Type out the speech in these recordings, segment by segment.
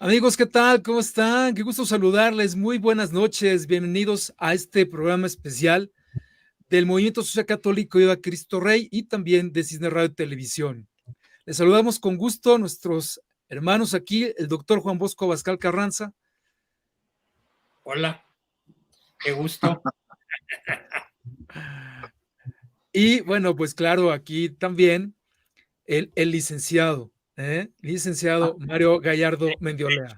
Amigos, ¿qué tal? ¿Cómo están? Qué gusto saludarles. Muy buenas noches. Bienvenidos a este programa especial del Movimiento Social Católico Viva Cristo Rey y también de Cisne Radio y Televisión. Les saludamos con gusto a nuestros hermanos aquí, el doctor Juan Bosco Abascal Carranza. Hola, qué gusto. Y bueno, pues claro, aquí también el licenciado, licenciado Mario Gallardo Mendiolea.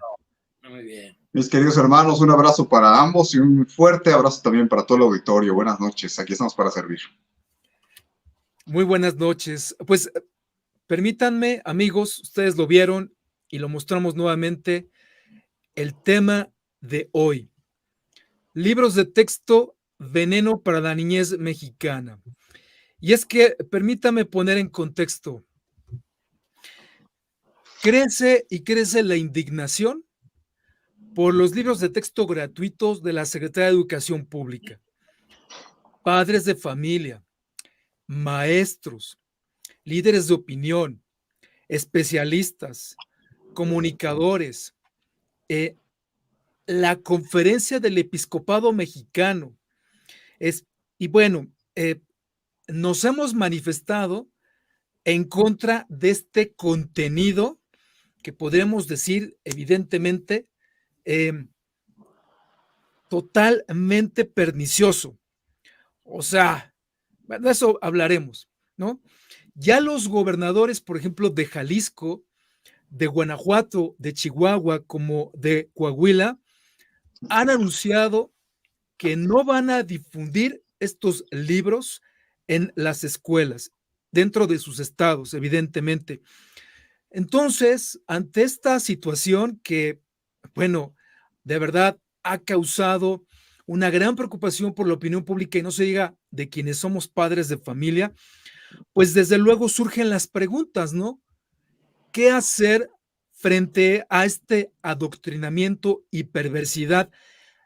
Muy bien. Mis queridos hermanos, un abrazo para ambos y un fuerte abrazo también para todo el auditorio. Buenas noches, aquí estamos para servir. Muy buenas noches. Pues permítanme, amigos, ustedes lo vieron y lo mostramos nuevamente, el tema de hoy. Libros de texto, veneno para la niñez mexicana. Y es que, permítame poner en contexto, crece y crece la indignación por los libros de texto gratuitos de la Secretaría de Educación Pública. Padres de familia, maestros, líderes de opinión, especialistas, comunicadores, la Conferencia del Episcopado Mexicano. Y bueno, nos hemos manifestado en contra de este contenido que podríamos decir, evidentemente, totalmente pernicioso. O sea, de eso hablaremos, ¿no? Ya los gobernadores, por ejemplo, de Jalisco, de Guanajuato, de Chihuahua, como de Coahuila, han anunciado que no van a difundir estos libros en las escuelas, dentro de sus estados, evidentemente. Entonces, ante esta situación que, bueno, de verdad ha causado una gran preocupación por la opinión pública y no se diga de quienes somos padres de familia, pues desde luego surgen las preguntas, ¿no? ¿Qué hacer frente a este adoctrinamiento y perversidad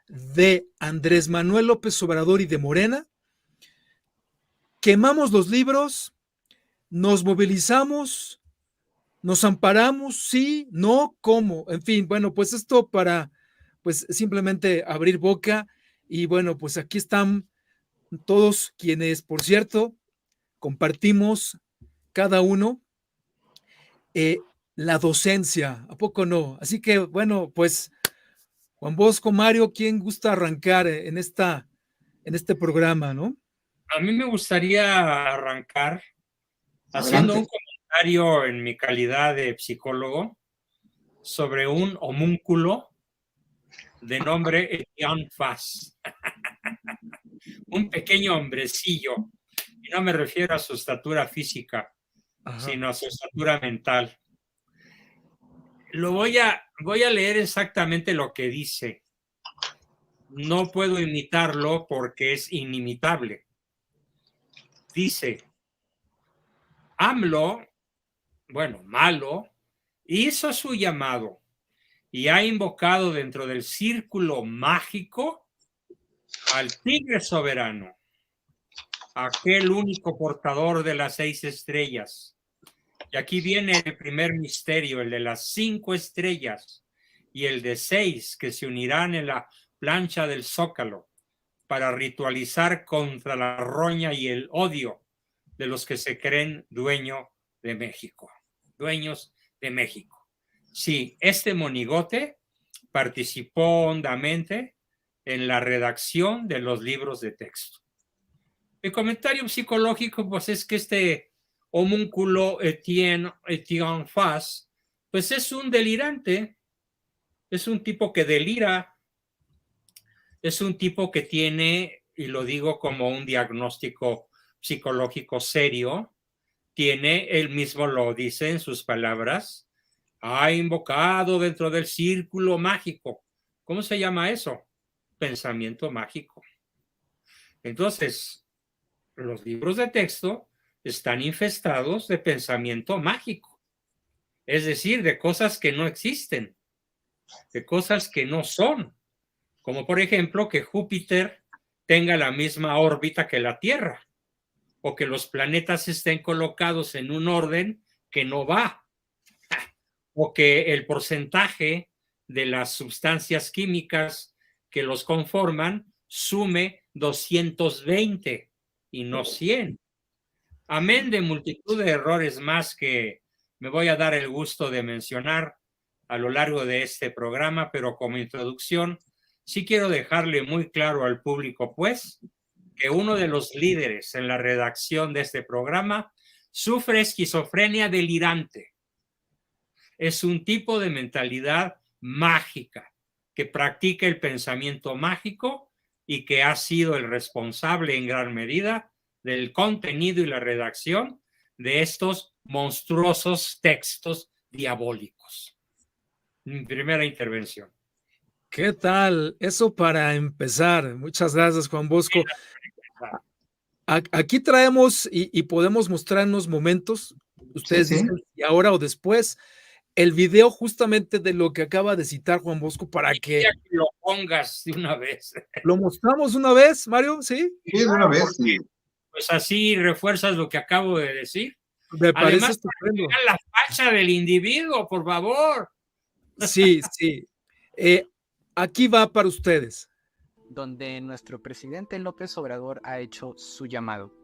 de Andrés Manuel López Obrador y de Morena? ¿Quemamos los libros? ¿Nos movilizamos? ¿Nos amparamos? ¿Sí? ¿No? ¿Cómo? En fin, bueno, pues esto para, pues simplemente abrir boca y bueno, pues aquí están todos quienes, por cierto, compartimos cada uno la docencia, ¿a poco no? Así que bueno, pues Juan Bosco, Mario, ¿quién gusta arrancar en este programa, no? A mí me gustaría arrancar haciendo un Adelante. comentario en mi calidad de psicólogo sobre un homúnculo de nombre Etienne Faz. Un pequeño hombrecillo, y no me refiero a su estatura física, Ajá. sino a su estatura mental. Voy a leer exactamente lo que dice. No puedo imitarlo porque es inimitable. Dice: AMLO, bueno, malo, hizo su llamado y ha invocado dentro del círculo mágico al tigre soberano, aquel único portador de las 6 estrellas. Y aquí viene el primer misterio, el de las 5 estrellas y el de 6 que se unirán en la plancha del Zócalo para ritualizar contra la roña y el odio de los que se creen dueños de México. Sí, este monigote participó hondamente en la redacción de los libros de texto. El comentario psicológico, pues, es que este homúnculo Etienne Faz, pues es un delirante, es un tipo que delira, es un tipo que tiene, y lo digo como un diagnóstico psicológico serio, tiene, él mismo lo dice en sus palabras, ha invocado dentro del círculo mágico. ¿Cómo se llama eso? Pensamiento mágico. Entonces, los libros de texto están infestados de pensamiento mágico, es decir, de cosas que no existen, de cosas que no son, como por ejemplo que Júpiter tenga la misma órbita que la Tierra, o que los planetas estén colocados en un orden que no va, o que el porcentaje de las sustancias químicas que los conforman sume 220 y no 100. Amén de multitud de errores más que me voy a dar el gusto de mencionar a lo largo de este programa, pero como introducción, sí quiero dejarle muy claro al público, pues, que uno de los líderes en la redacción de este programa sufre esquizofrenia delirante. Es un tipo de mentalidad mágica que practica el pensamiento mágico y que ha sido el responsable en gran medida del contenido y la redacción de estos monstruosos textos diabólicos. Mi primera intervención. ¿Qué tal? Eso para empezar. Muchas gracias, Juan Bosco. Aquí traemos y podemos mostrarnos momentos, ustedes Sí, sí. dicen, y ahora o después, el video justamente de lo que acaba de citar Juan Bosco para que lo pongas de una vez. lo mostramos una vez, Mario, ¿sí? Sí, de una vez, sí. Pues así refuerzas lo que acabo de decir. Me parece Además, estupendo. la facha del individuo, por favor. Sí, sí. Aquí va para ustedes. Donde nuestro presidente López Obrador ha hecho su llamado.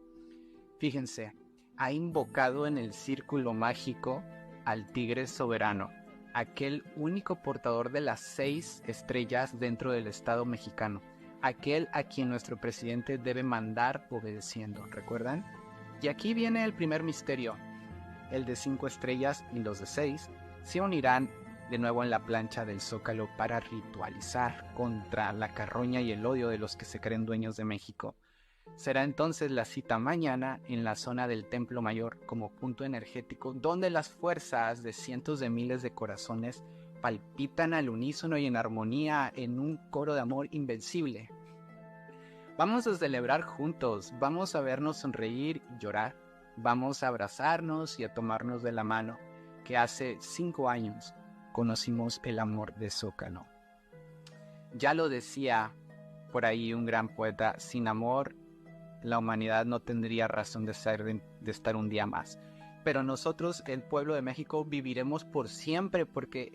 Fíjense, ha invocado en el círculo mágico al tigre soberano, aquel único portador de las 6 estrellas dentro del Estado mexicano, aquel a quien nuestro presidente debe mandar obedeciendo, ¿recuerdan? Y aquí viene el primer misterio. El de 5 estrellas y los de 6 se unirán de nuevo en la plancha del Zócalo para ritualizar contra la carroña y el odio de los que se creen dueños de México. Será entonces la cita mañana en la zona del Templo Mayor como punto energético donde las fuerzas de cientos de miles de corazones palpitan al unísono y en armonía en un coro de amor invencible. Vamos a celebrar juntos, vamos a vernos sonreír y llorar, vamos a abrazarnos y a tomarnos de la mano, que hace 5 años conocimos el amor de Zócalo. Ya lo decía por ahí un gran poeta, sin amor la humanidad no tendría razón de estar un día más. Pero nosotros, el pueblo de México, viviremos por siempre porque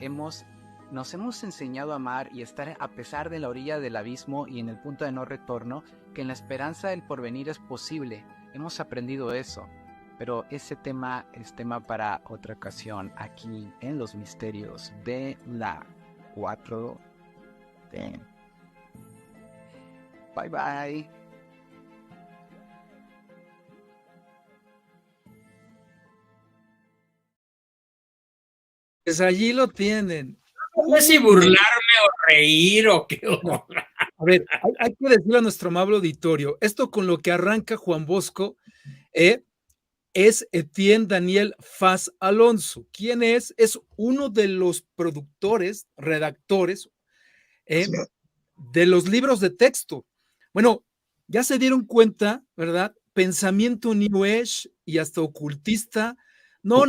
nos hemos enseñado a amar y estar a pesar de la orilla del abismo y en el punto de no retorno, que en la esperanza del porvenir es posible. Hemos aprendido eso. Pero ese tema es tema para otra ocasión aquí en los misterios de la 4D. Bye bye. Pues allí lo tienen. No sé si burlarme o reír o qué. A ver, hay que decirle a nuestro amable auditorio, esto con lo que arranca Juan Bosco, es Etienne Daniel Faz Alonso. ¿Quién es? Es uno de los productores, redactores de los libros de texto. Bueno, ya se dieron cuenta, ¿verdad? Pensamiento New Age y hasta ocultista. No.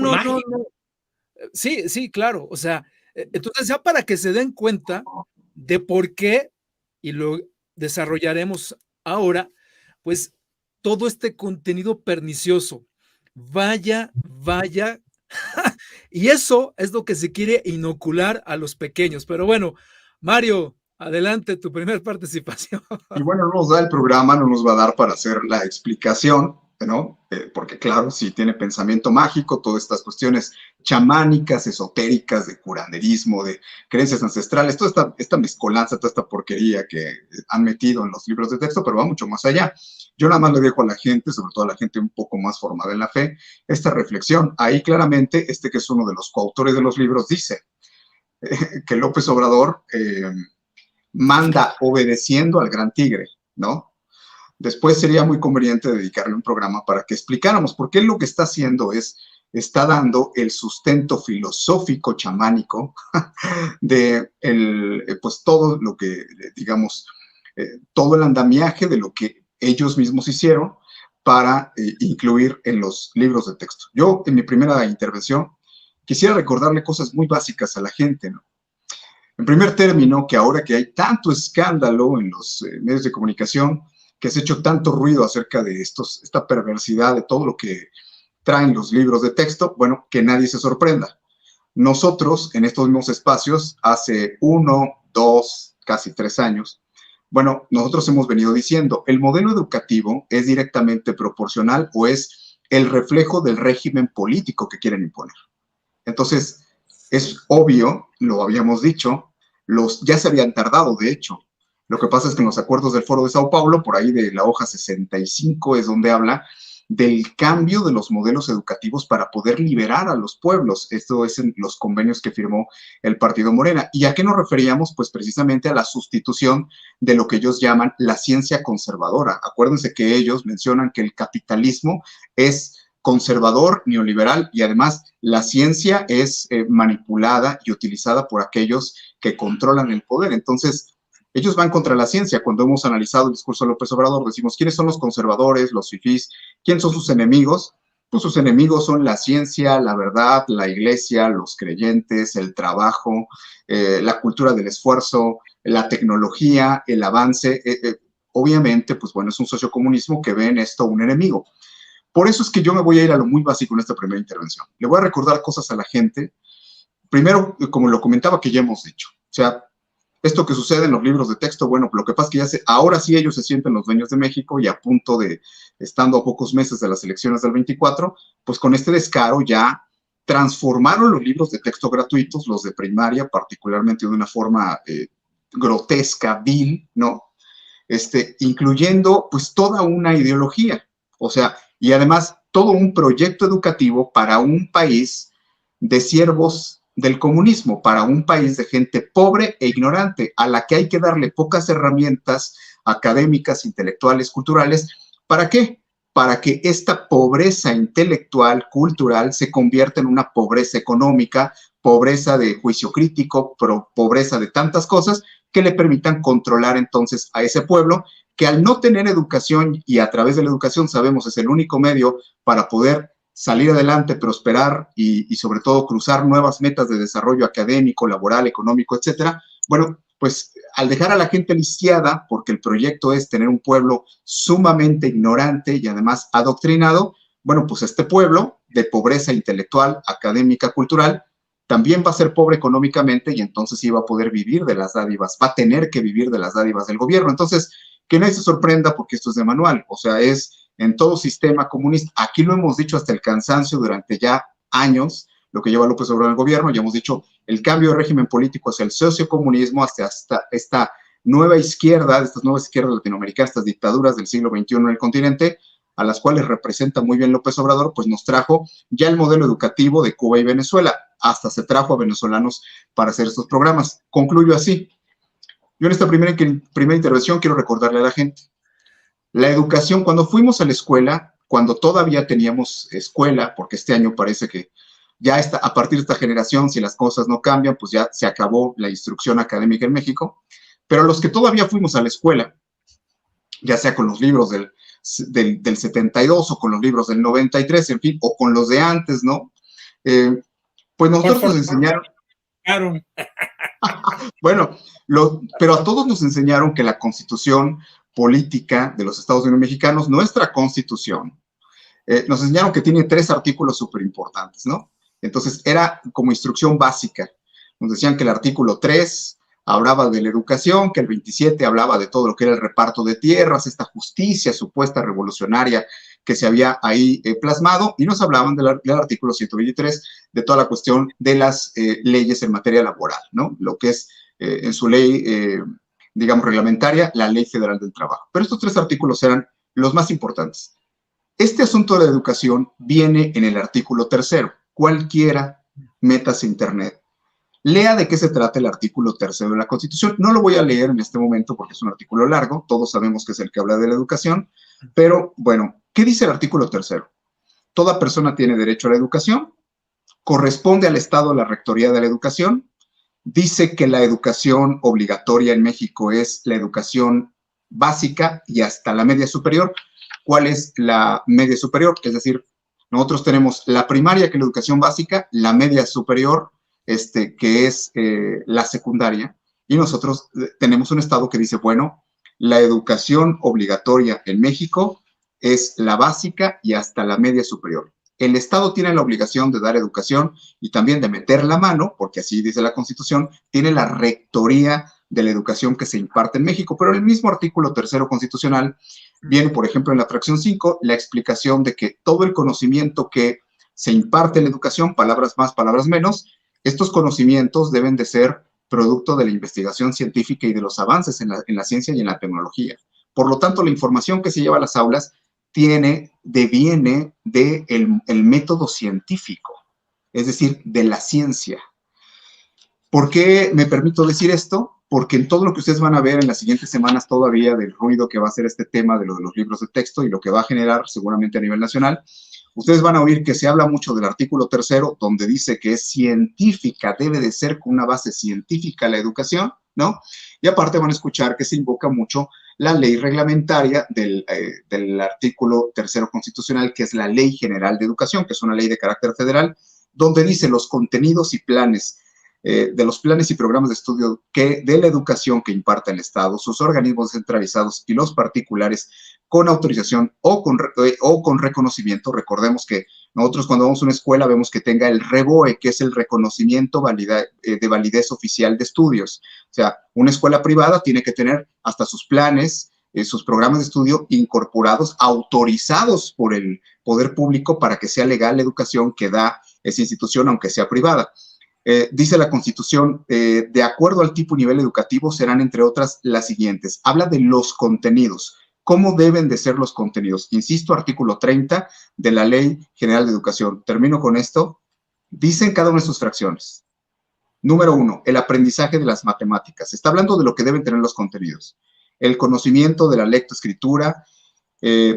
Sí, sí, claro. O sea, entonces ya para que se den cuenta de por qué, y lo desarrollaremos ahora, pues todo este contenido pernicioso. Vaya, y eso es lo que se quiere inocular a los pequeños. Pero bueno, Mario, adelante, tu primera participación. Y bueno, no nos da el programa, no nos va a dar para hacer la explicación, ¿no? Porque claro, si tiene pensamiento mágico, todas estas cuestiones chamánicas, esotéricas, de curanderismo, de creencias ancestrales, toda esta mezcolanza, toda esta porquería que han metido en los libros de texto, pero va mucho más allá. Yo nada más le dejo a la gente, sobre todo a la gente un poco más formada en la fe, esta reflexión. Ahí claramente, que es uno de los coautores de los libros, dice que López Obrador manda obedeciendo al gran tigre, ¿no? Después sería muy conveniente dedicarle un programa para que explicáramos, porque él lo que está haciendo está dando el sustento filosófico chamánico de pues todo lo que, digamos, todo el andamiaje de lo que ellos mismos hicieron para incluir en los libros de texto. Yo, en mi primera intervención, quisiera recordarle cosas muy básicas a la gente, ¿no? En primer término, que ahora que hay tanto escándalo en los medios de comunicación, que se ha hecho tanto ruido acerca de esta perversidad de todo lo que traen los libros de texto, bueno, que nadie se sorprenda. nosotros en estos mismos espacios, hace 1, 2, casi 3 años, bueno, nosotros hemos venido diciendo, el modelo educativo es directamente proporcional o es el reflejo del régimen político que quieren imponer. Entonces, es obvio, lo habíamos dicho, ya se habían tardado, de hecho. Lo que pasa es que en los acuerdos del Foro de Sao Paulo, por ahí de la hoja 65, es donde habla del cambio de los modelos educativos para poder liberar a los pueblos. Esto es en los convenios que firmó el Partido Morena. ¿Y a qué nos referíamos? Pues precisamente a la sustitución de lo que ellos llaman la ciencia conservadora. Acuérdense que ellos mencionan que el capitalismo es conservador, neoliberal, y además la ciencia es manipulada y utilizada por aquellos que controlan el poder. Entonces, ellos van contra la ciencia. Cuando hemos analizado el discurso de López Obrador, decimos, ¿quiénes son los conservadores, los fifís? ¿Quiénes son sus enemigos? Pues sus enemigos son la ciencia, la verdad, la iglesia, los creyentes, el trabajo, la cultura del esfuerzo, la tecnología, el avance. Obviamente, pues bueno, es un sociocomunismo que ve en esto un enemigo. Por eso es que yo me voy a ir a lo muy básico en esta primera intervención. Le voy a recordar cosas a la gente. Primero, como lo comentaba, que ya hemos dicho. O sea, esto que sucede en los libros de texto, bueno, lo que pasa es que ahora sí ellos se sienten los dueños de México y a punto de, estando a pocos meses de las elecciones del 24, pues con este descaro ya transformaron los libros de texto gratuitos, los de primaria, particularmente de una forma grotesca, vil, ¿no? Incluyendo pues toda una ideología, o sea, y además todo un proyecto educativo para un país de siervos del comunismo, para un país de gente pobre e ignorante, a la que hay que darle pocas herramientas académicas, intelectuales, culturales. ¿Para qué? Para que esta pobreza intelectual, cultural, se convierta en una pobreza económica, pobreza de juicio crítico, pobreza de tantas cosas que le permitan controlar entonces a ese pueblo que al no tener educación, y a través de la educación sabemos es el único medio para poder salir adelante, prosperar y sobre todo cruzar nuevas metas de desarrollo académico, laboral, económico, etcétera. Bueno, pues al dejar a la gente lisiada, porque el proyecto es tener un pueblo sumamente ignorante y además adoctrinado, bueno, pues este pueblo de pobreza intelectual, académica, cultural, también va a ser pobre económicamente y entonces sí va a poder vivir de las dádivas, va a tener que vivir de las dádivas del gobierno. Entonces, que nadie se sorprenda porque esto es de manual, o sea, es en todo sistema comunista. Aquí lo hemos dicho hasta el cansancio durante ya años, lo que lleva López Obrador al gobierno, ya hemos dicho el cambio de régimen político hacia el sociocomunismo, hasta esta nueva izquierda, estas nuevas izquierdas latinoamericanas, estas dictaduras del siglo XXI en el continente, a las cuales representa muy bien López Obrador, pues nos trajo ya el modelo educativo de Cuba y Venezuela, hasta se trajo a venezolanos para hacer estos programas. Concluyo así. Yo en esta primera intervención quiero recordarle a la gente, la educación, cuando fuimos a la escuela, cuando todavía teníamos escuela, porque este año parece que ya está, a partir de esta generación, si las cosas no cambian, pues ya se acabó la instrucción académica en México, pero los que todavía fuimos a la escuela, ya sea con los libros del 72 o con los libros del 93, en fin, o con los de antes, ¿no? Pues nosotros nos enseñaron... Bueno, pero a todos nos enseñaron que la Constitución política de los Estados Unidos mexicanos, nuestra Constitución, nos enseñaron que tiene 3 artículos súper importantes, ¿no? Entonces, era como instrucción básica. Nos decían que el artículo 3 hablaba de la educación, que el 27 hablaba de todo lo que era el reparto de tierras, esta justicia supuesta revolucionaria que se había ahí plasmado, y nos hablaban del artículo 123 de toda la cuestión de las leyes en materia laboral, ¿no? Lo que es en su ley, digamos, reglamentaria, la Ley Federal del Trabajo. Pero estos 3 artículos eran los más importantes. Este asunto de la educación viene en el artículo 3. Cualquiera, métase a internet, lea de qué se trata el artículo 3 de la Constitución. No lo voy a leer en este momento porque es un artículo largo, todos sabemos que es el que habla de la educación, pero bueno, ¿qué dice el artículo 3? Toda persona tiene derecho a la educación, corresponde al Estado la rectoría de la educación, dice que la educación obligatoria en México es la educación básica y hasta la media superior. ¿Cuál es la media superior? Es decir, nosotros tenemos la primaria, que es la educación básica, la media superior, que es la secundaria, y nosotros tenemos un estado que dice, bueno, la educación obligatoria en México es la básica y hasta la media superior. el Estado tiene la obligación de dar educación y también de meter la mano, porque así dice la Constitución, tiene la rectoría de la educación que se imparte en México, pero en el mismo artículo 3º constitucional viene, por ejemplo, en la fracción 5, la explicación de que todo el conocimiento que se imparte en la educación, palabras más, palabras menos, estos conocimientos deben de ser producto de la investigación científica y de los avances en la ciencia y en la tecnología. Por lo tanto, la información que se lleva a las aulas deviene del método científico, es decir, de la ciencia. ¿Por qué me permito decir esto? Porque en todo lo que ustedes van a ver en las siguientes semanas todavía del ruido que va a hacer este tema de lo de los libros de texto y lo que va a generar seguramente a nivel nacional, ustedes van a oír que se habla mucho del artículo 3º, donde dice que es científica, debe de ser con una base científica la educación, ¿no? Y aparte van a escuchar que se invoca mucho la ley reglamentaria del artículo 3º constitucional, que es la Ley General de Educación, que es una ley de carácter federal, donde dice los contenidos y planes de los planes y programas de estudio de la educación que imparta el Estado, sus organismos descentralizados y los particulares con autorización o con reconocimiento. Recordemos que nosotros cuando vamos a una escuela vemos que tenga el REVOE, que es el reconocimiento de validez oficial de estudios. O sea, una escuela privada tiene que tener hasta sus planes, sus programas de estudio incorporados, autorizados por el poder público para que sea legal la educación que da esa institución, aunque sea privada. Dice la Constitución, de acuerdo al tipo y nivel educativo, serán, entre otras, las siguientes. Habla de los contenidos. ¿Cómo deben de ser los contenidos? Insisto, artículo 30 de la Ley General de Educación. Termino con esto. Dice en cada una de sus fracciones. Número 1, el aprendizaje de las matemáticas. Está hablando de lo que deben tener los contenidos. El conocimiento de la lectoescritura,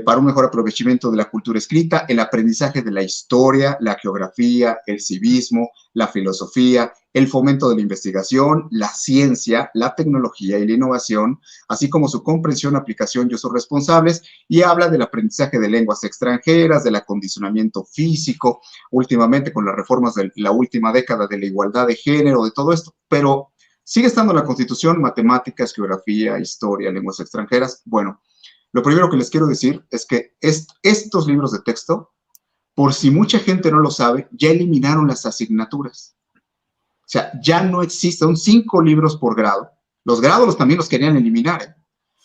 para un mejor aprovechamiento de la cultura escrita, el aprendizaje de la historia, la geografía, el civismo, la filosofía, el fomento de la investigación, la ciencia, la tecnología y la innovación, así como su comprensión, aplicación y usos responsables, y habla del aprendizaje de lenguas extranjeras, del acondicionamiento físico, últimamente con las reformas de la última década de la igualdad de género, de todo esto, pero sigue estando en la Constitución matemáticas, geografía, historia, lenguas extranjeras. Bueno, lo primero que les quiero decir es que estos libros de texto, por si mucha gente no lo sabe, ya eliminaron las asignaturas. O sea, ya no existen, son 5 libros por grado. Los grados también los querían eliminar, ¿eh?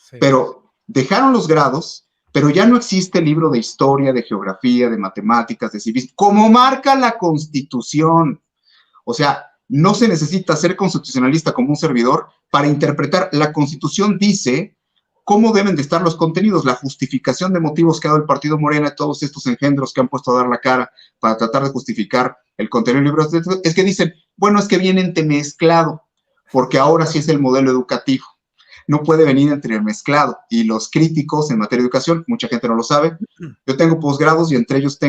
Sí. Pero dejaron los grados, pero ya no existe libro de historia, de geografía, de matemáticas, de civismo, como marca la Constitución. O sea, no se necesita ser constitucionalista como un servidor para interpretar. La Constitución dice cómo deben de estar los contenidos, la justificación de motivos que ha dado el Partido Morena y todos estos engendros que han puesto a dar la cara para tratar de justificar el contenido del libro de texto, es que dicen, bueno, es que viene entremezclado, porque ahora sí es el modelo educativo. No puede venir entremezclado. Y los críticos en materia de educación, mucha gente no lo sabe, yo tengo posgrados y entre ellos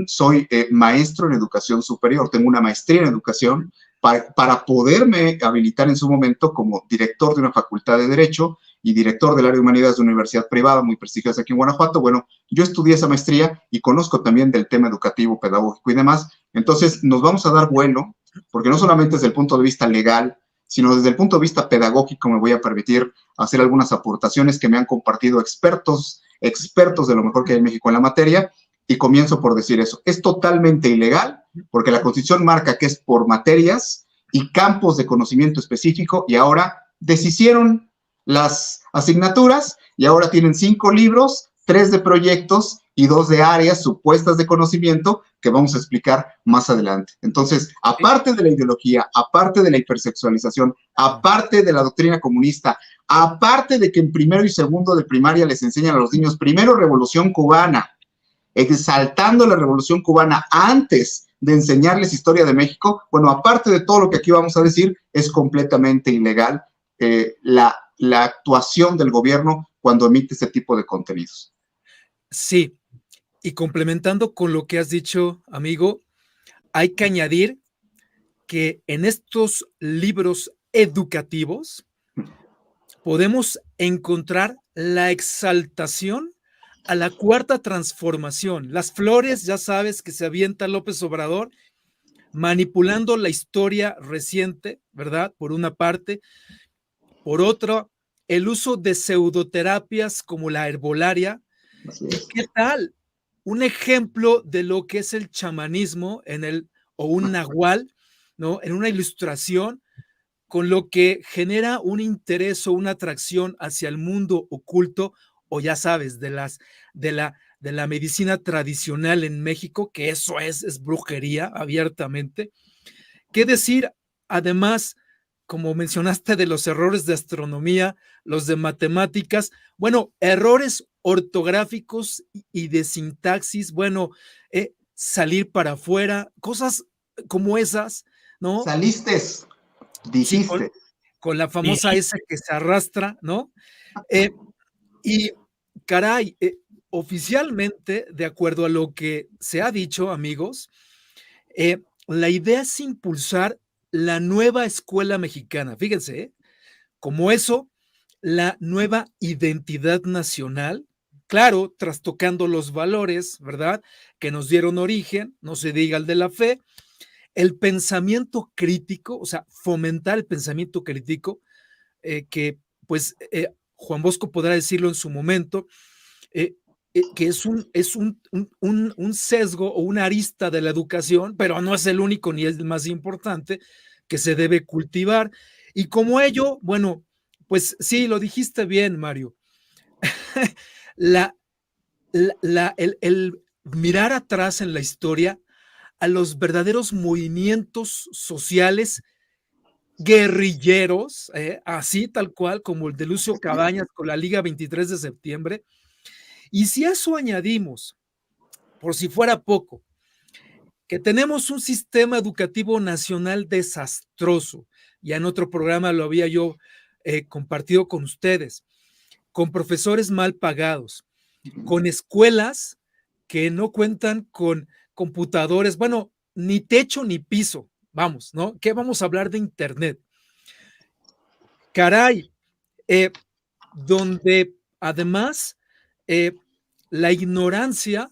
soy maestro en educación superior, tengo una maestría en educación para poderme habilitar en su momento como director de una facultad de Derecho y director del área de humanidades de una universidad privada muy prestigiosa aquí en Guanajuato. Bueno, yo estudié esa maestría y conozco también del tema educativo, pedagógico y demás. Entonces, nos vamos a dar vuelo, porque no solamente desde el punto de vista legal, sino desde el punto de vista pedagógico me voy a permitir hacer algunas aportaciones que me han compartido expertos de lo mejor que hay en México en la materia, y comienzo por decir eso. Es totalmente ilegal, porque la Constitución marca que es por materias y campos de conocimiento específico, y ahora deshicieron las asignaturas y ahora tienen 5 libros, 3 de proyectos y 2 de áreas supuestas de conocimiento que vamos a explicar más adelante. Entonces, aparte de la ideología, aparte de la hipersexualización, aparte de la doctrina comunista, aparte de que en primero y segundo de primaria les enseñan a los niños primero Revolución Cubana, exaltando la Revolución Cubana antes de enseñarles historia de México, bueno, aparte de todo lo que aquí vamos a decir, es completamente ilegal la actuación del gobierno cuando emite ese tipo de contenidos. Sí, y complementando con lo que has dicho, amigo, hay que añadir que en estos libros educativos podemos encontrar la exaltación a la cuarta transformación. Las flores, ya sabes, que se avienta López Obrador, manipulando la historia reciente, ¿verdad? Por una parte. Por otra, el uso de pseudoterapias como la herbolaria. ¿Y qué tal? un ejemplo de lo que es el chamanismo o un nahual, ¿no? En una ilustración, con lo que genera un interés o una atracción hacia el mundo oculto, o ya sabes, de la medicina tradicional en México, que eso es brujería abiertamente. ¿Qué decir? Además, como mencionaste de los errores de astronomía, los de matemáticas, bueno, errores ortográficos y de sintaxis, bueno, salir para afuera, cosas como esas, ¿no? Saliste, Sí, dijiste. con la famosa S que se arrastra, ¿no? Y caray, oficialmente, de acuerdo a lo que se ha dicho, amigos, la idea es impulsar la nueva escuela mexicana. Fíjense, como eso, la nueva identidad nacional, claro, trastocando los valores, ¿verdad? Que nos dieron origen, no se diga el de la fe, el pensamiento crítico, o sea, fomentar el pensamiento crítico, que pues Juan Bosco podrá decirlo en su momento, que es un sesgo o una arista de la educación, pero no es el único ni es el más importante que se debe cultivar. Y como ello, bueno, pues sí, lo dijiste bien, Mario. la, el mirar atrás en la historia a los verdaderos movimientos sociales guerrilleros, así tal cual como el de Lucio Cabañas con la Liga 23 de septiembre. Y si a eso añadimos, por si fuera poco, que tenemos un sistema educativo nacional desastroso, ya en otro programa lo había yo compartido con ustedes, con profesores mal pagados, con escuelas que no cuentan con computadores, bueno, ni techo ni piso, vamos, ¿no? ¿Qué vamos a hablar de Internet? Caray, donde además la ignorancia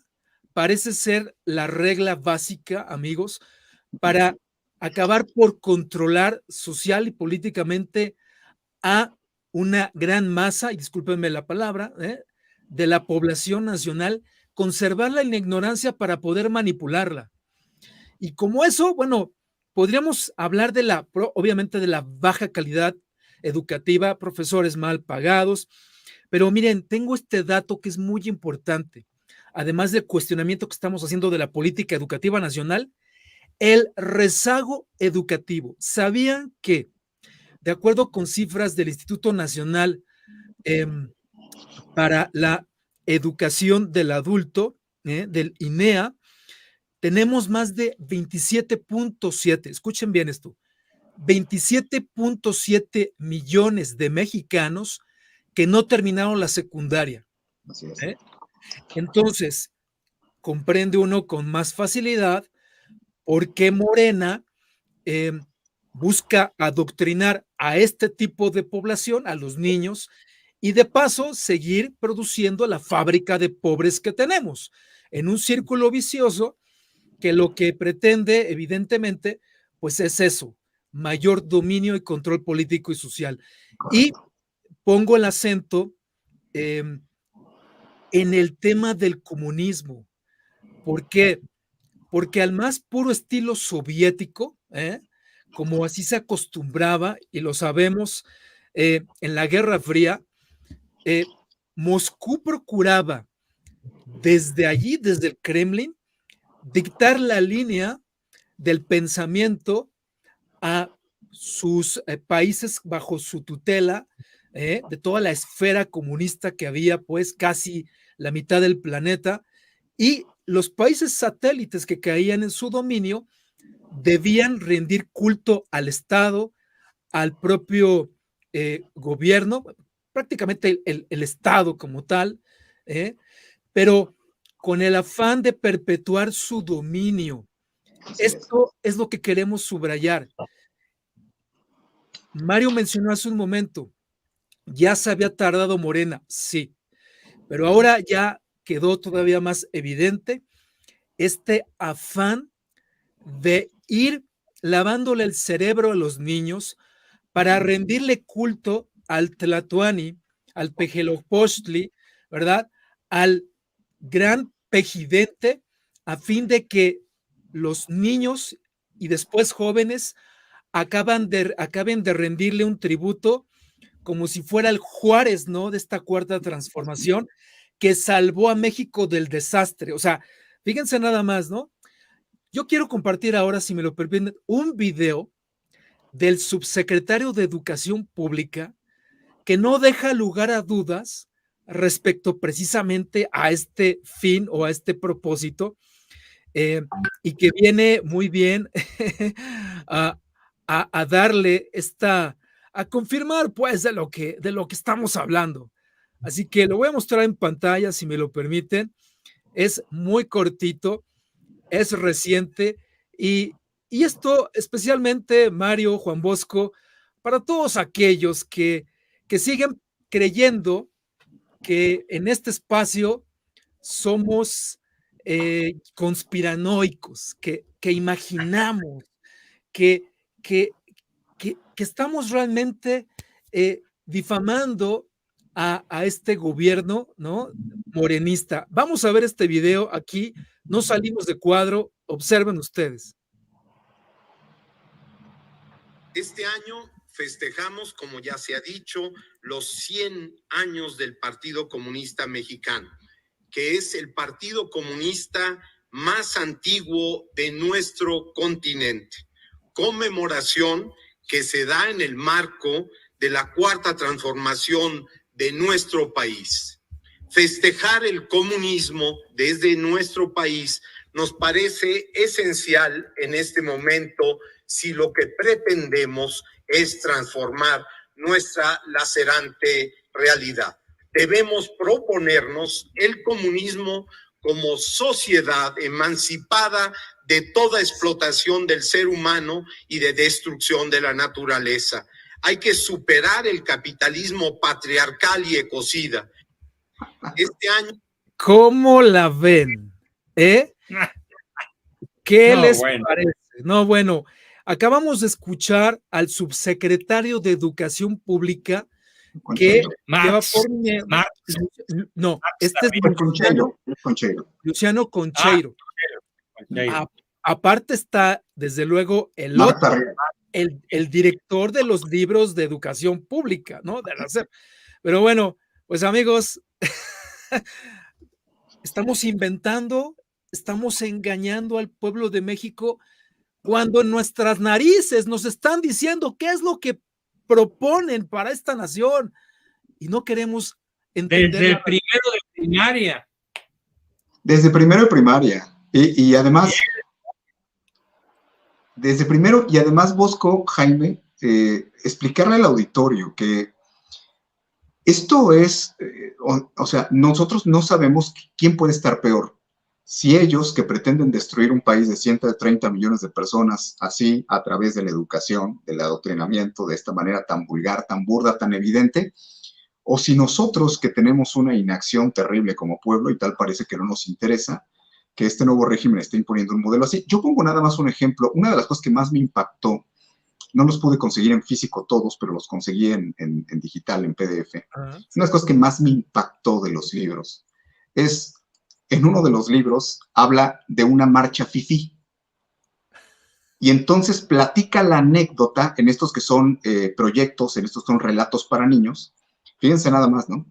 parece ser la regla básica, amigos, para acabar por controlar social y políticamente a una gran masa, y discúlpenme la palabra, de la población nacional, conservarla en la ignorancia para poder manipularla. Y como eso, bueno, podríamos hablar obviamente de la baja calidad educativa, profesores mal pagados, pero miren, tengo este dato que es muy importante, además del cuestionamiento que estamos haciendo de la política educativa nacional, el rezago educativo. ¿Sabían que, de acuerdo con cifras del Instituto Nacional para la Educación del Adulto, del INEA, tenemos más de 27.7, escuchen bien esto, 27.7 millones de mexicanos que no terminaron la secundaria? Así es. Entonces, comprende uno con más facilidad por qué Morena busca adoctrinar a este tipo de población, a los niños, y de paso seguir produciendo la fábrica de pobres que tenemos, en un círculo vicioso que lo que pretende, evidentemente, pues es eso, mayor dominio y control político y social. Y pongo el acento en el tema del comunismo. ¿Por qué? Porque al más puro estilo soviético, como así se acostumbraba, y lo sabemos en la Guerra Fría, Moscú procuraba desde allí, desde el Kremlin, dictar la línea del pensamiento a sus países bajo su tutela, de toda la esfera comunista que había, pues casi la mitad del planeta, y los países satélites que caían en su dominio debían rendir culto al Estado, al propio gobierno, prácticamente el Estado como tal, pero con el afán de perpetuar su dominio. Esto es lo que queremos subrayar. Mario mencionó hace un momento, ya se había tardado Morena, sí, pero ahora ya quedó todavía más evidente este afán de ir lavándole el cerebro a los niños para rendirle culto al Tlatoani, al Pejelopochtli, ¿verdad? Al gran pejidente a fin de que los niños y después jóvenes acaben de rendirle un tributo como si fuera el Juárez, ¿no? De esta cuarta transformación que salvó a México del desastre. O sea, fíjense nada más, ¿no? Yo quiero compartir ahora, si me lo permiten, un video del subsecretario de Educación Pública que no deja lugar a dudas respecto precisamente a este fin o a este propósito, y que viene muy bien a, a darle a confirmar pues de lo que estamos hablando. Así que lo voy a mostrar en pantalla, si me lo permiten. Es muy cortito, es reciente y esto especialmente, Mario, Juan Bosco, para todos aquellos que siguen creyendo que en este espacio somos conspiranoicos, que imaginamos, que, que, que estamos realmente difamando a este gobierno, ¿no? Morenista. Vamos a ver este video aquí, no salimos de cuadro, observen ustedes. Este año festejamos, como ya se ha dicho, los 100 años del Partido Comunista Mexicano, que es el partido comunista más antiguo de nuestro continente. Conmemoración que se da en el marco de la cuarta transformación de nuestro país. Festejar el comunismo desde nuestro país nos parece esencial en este momento si lo que pretendemos es transformar nuestra lacerante realidad. Debemos proponernos el comunismo como sociedad emancipada de toda explotación del ser humano y de destrucción de la naturaleza. Hay que superar el capitalismo patriarcal y ecocida. Este año... ¿Cómo la ven? ¿Qué les parece? No, bueno, acabamos de escuchar al subsecretario de Educación Pública que va por... No, este es Luciano Concheiro. Aparte está, desde luego, el otro, el director de los libros de educación pública, ¿no? De la SEP. Pero bueno, pues amigos, estamos inventando, estamos engañando al pueblo de México cuando en nuestras narices nos están diciendo qué es lo que proponen para esta nación y no queremos entender. Desde el primero de primaria. Desde primero de primaria. Y además, desde primero, y además, Bosco, Jaime, explicarle al auditorio que esto es, o sea, nosotros no sabemos quién puede estar peor. Si ellos, que pretenden destruir un país de 130 millones de personas, así, a través de la educación, del adoctrinamiento, de esta manera tan vulgar, tan burda, tan evidente, o si nosotros, que tenemos una inacción terrible como pueblo, y tal parece que no nos interesa, que este nuevo régimen está imponiendo un modelo así. Yo pongo nada más un ejemplo. Una de las cosas que más me impactó, no los pude conseguir en físico todos, pero los conseguí en digital, en PDF. Una de las cosas que más me impactó de los libros es, en uno de los libros, habla de una marcha fifí. Y entonces platica la anécdota en estos que son proyectos, en estos son relatos para niños. Fíjense nada más, ¿no?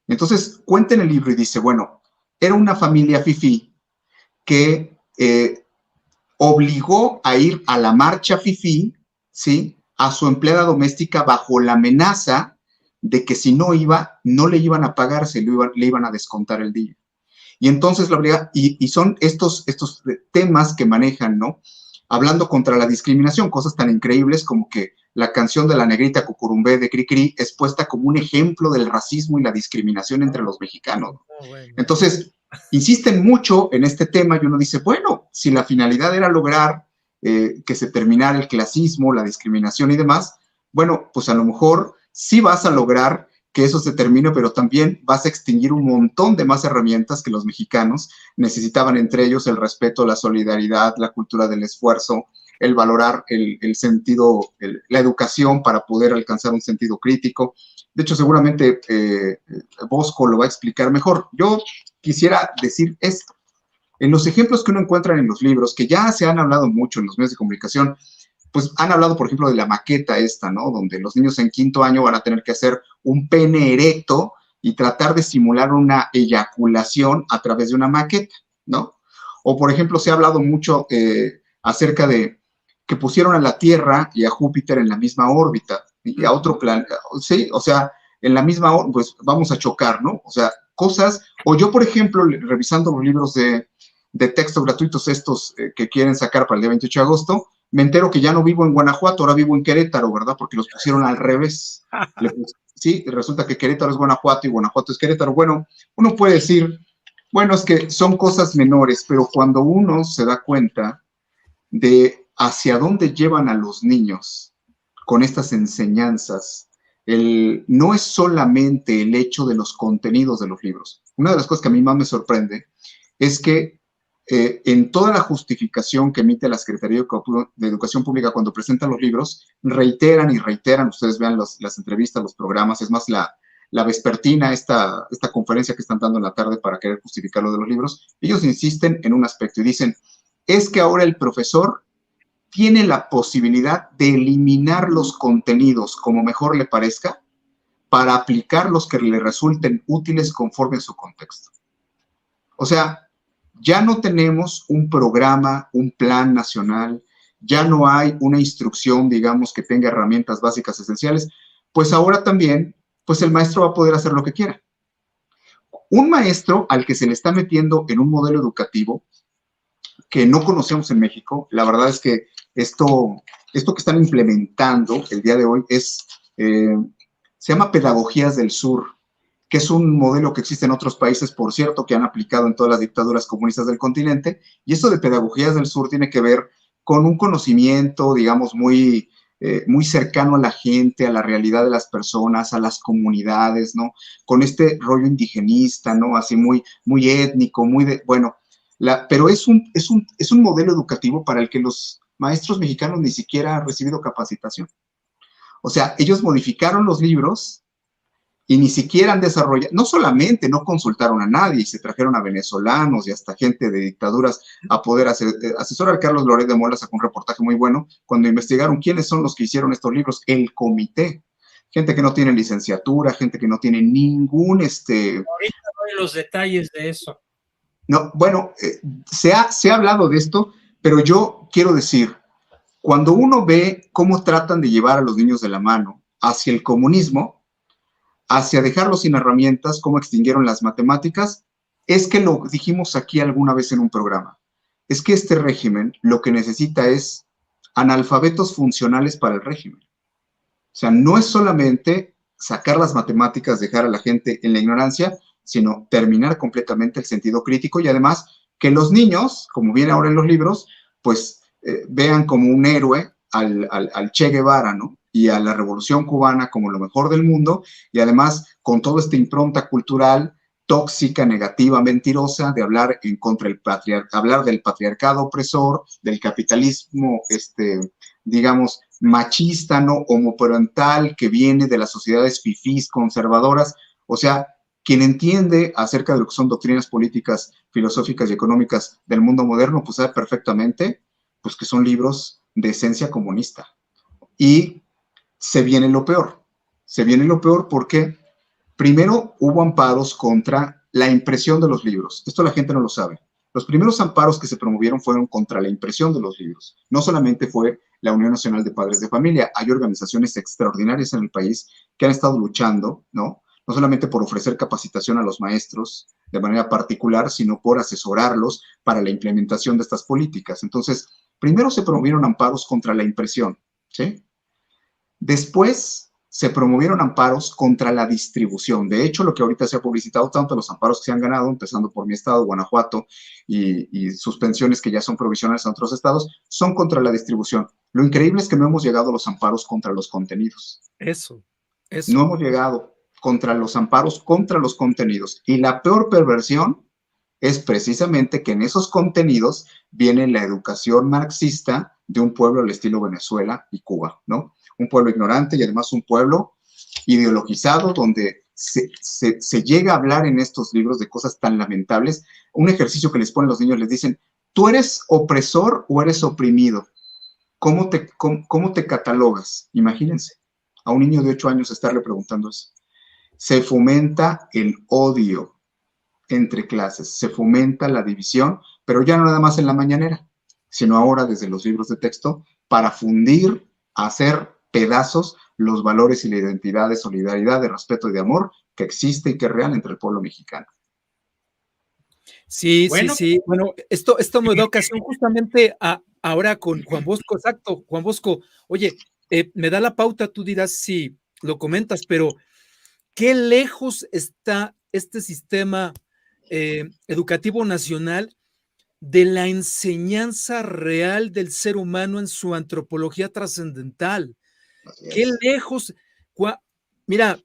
Entonces cuenta en el libro y dice, bueno, era una familia fifí que obligó a ir a la marcha fifí, ¿sí?, a su empleada doméstica bajo la amenaza de que si no iba, no le iban a pagar, le iban a descontar el día. Y entonces la obliga, y son estos temas que manejan, ¿no? Hablando contra la discriminación, cosas tan increíbles como que la canción de la negrita Cucurumbé de Cricri es puesta como un ejemplo del racismo y la discriminación entre los mexicanos. Entonces, insisten mucho en este tema y uno dice, bueno, si la finalidad era lograr que se terminara el clasismo, la discriminación y demás, bueno, pues a lo mejor sí vas a lograr que eso se termine, pero también vas a extinguir un montón de más herramientas que los mexicanos necesitaban, entre ellos el respeto, la solidaridad, la cultura del esfuerzo, el valorar el sentido, la educación para poder alcanzar un sentido crítico. De hecho, seguramente Bosco lo va a explicar mejor. Yo quisiera decir esto. en los ejemplos que uno encuentra en los libros, que ya se han hablado mucho en los medios de comunicación, pues han hablado, por ejemplo, de la maqueta esta, ¿no? Donde los niños en 5º año van a tener que hacer un pene erecto y tratar de simular una eyaculación a través de una maqueta, ¿no? O, por ejemplo, se ha hablado mucho acerca de que pusieron a la Tierra y a Júpiter en la misma órbita y a otro planeta, ¿sí? O sea, en la misma órbita, pues vamos a chocar, ¿no? O sea, cosas, o yo, por ejemplo, revisando los libros de texto gratuitos estos que quieren sacar para el día 28 de agosto, me entero que ya no vivo en Guanajuato, ahora vivo en Querétaro, ¿verdad? Porque los pusieron al revés. Sí, resulta que Querétaro es Guanajuato y Guanajuato es Querétaro. Bueno, uno puede decir, bueno, es que son cosas menores, pero cuando uno se da cuenta de hacia dónde llevan a los niños con estas enseñanzas, no es solamente el hecho de los contenidos de los libros. Una de las cosas que a mí más me sorprende es que en toda la justificación que emite la Secretaría de Educación Pública cuando presentan los libros, reiteran y reiteran, ustedes vean las entrevistas, los programas, es más, la vespertina, esta conferencia que están dando en la tarde para querer justificar lo de los libros, ellos insisten en un aspecto y dicen, es que ahora el profesor tiene la posibilidad de eliminar los contenidos como mejor le parezca para aplicar los que le resulten útiles conforme a su contexto. O sea, ya no tenemos un programa, un plan nacional, ya no hay una instrucción, digamos, que tenga herramientas básicas esenciales, pues ahora también, pues el maestro va a poder hacer lo que quiera. Un maestro al que se le está metiendo en un modelo educativo que no conocemos en México, la verdad es que esto que están implementando el día de hoy se llama Pedagogías del Sur, que es un modelo que existe en otros países, por cierto, que han aplicado en todas las dictaduras comunistas del continente, y esto de Pedagogías del Sur tiene que ver con un conocimiento, digamos, muy cercano a la gente, a la realidad de las personas, a las comunidades, ¿no? Con este rollo indigenista, ¿no? Así muy étnico, bueno, pero es un modelo educativo para el que los maestros mexicanos ni siquiera han recibido capacitación. O sea, ellos modificaron los libros y ni siquiera han desarrollado, no solamente no consultaron a nadie y se trajeron a venezolanos y hasta gente de dictaduras a poder asesorar. Carlos Loret de Mola sacó un reportaje muy bueno cuando investigaron quiénes son los que hicieron estos libros, el comité. Gente que no tiene licenciatura, gente que no tiene ningún... Ahorita doy los detalles de eso. No, bueno, se ha hablado de esto, pero yo quiero decir, cuando uno ve cómo tratan de llevar a los niños de la mano hacia el comunismo, hacia dejarlos sin herramientas, cómo extinguieron las matemáticas, es que lo dijimos aquí alguna vez en un programa. Es que este régimen lo que necesita es analfabetos funcionales para el régimen. O sea, no es solamente sacar las matemáticas, dejar a la gente en la ignorancia, sino terminar completamente el sentido crítico y además que los niños, como viene ahora en los libros, pues vean como un héroe al Che Guevara, ¿no? Y a la Revolución Cubana como lo mejor del mundo, y además con toda esta impronta cultural tóxica, negativa, mentirosa, de hablar en contra del hablar del patriarcado opresor, del capitalismo, digamos, machista, ¿no? Homoparental, que viene de las sociedades fifís, conservadoras. O sea, quien entiende acerca de lo que son doctrinas políticas, filosóficas y económicas del mundo moderno, pues sabe perfectamente, pues que son libros de esencia comunista. Y se viene lo peor. Se viene lo peor porque primero hubo amparos contra la impresión de los libros. Esto la gente no lo sabe. Los primeros amparos que se promovieron fueron contra la impresión de los libros. No solamente fue la Unión Nacional de Padres de Familia, hay organizaciones extraordinarias en el país que han estado luchando, ¿no? No solamente por ofrecer capacitación a los maestros de manera particular, sino por asesorarlos para la implementación de estas políticas. Entonces, primero se promovieron amparos contra la impresión, ¿sí? Después se promovieron amparos contra la distribución. De hecho, lo que ahorita se ha publicitado, tanto los amparos que se han ganado, empezando por mi estado, Guanajuato, y suspensiones que ya son provisionales en otros estados, son contra la distribución. Lo increíble es que no hemos llegado a los amparos contra los contenidos. Eso. No hemos llegado contra los amparos, contra los contenidos. Y la peor perversión es precisamente que en esos contenidos viene la educación marxista de un pueblo al estilo Venezuela y Cuba, ¿no? Un pueblo ignorante y además un pueblo ideologizado donde se llega a hablar en estos libros de cosas tan lamentables. Un ejercicio que les ponen los niños, les dicen, ¿tú eres opresor o eres oprimido? ¿Cómo te catalogas? Imagínense, a un niño de 8 años estarle preguntando eso. Se fomenta el odio entre clases, se fomenta la división, pero ya no nada más en la mañanera, sino ahora desde los libros de texto, para fundir, hacer pedazos los valores y la identidad de solidaridad, de respeto y de amor que existe y que es real entre el pueblo mexicano. Sí, Bueno. sí, sí. Bueno, esto me da ocasión justamente ahora con Juan Bosco, exacto. Juan Bosco, oye, me da la pauta, tú dirás si lo comentas, pero ¿qué lejos está este sistema educativo nacional de la enseñanza real del ser humano en su antropología trascendental? Qué lejos. Mira,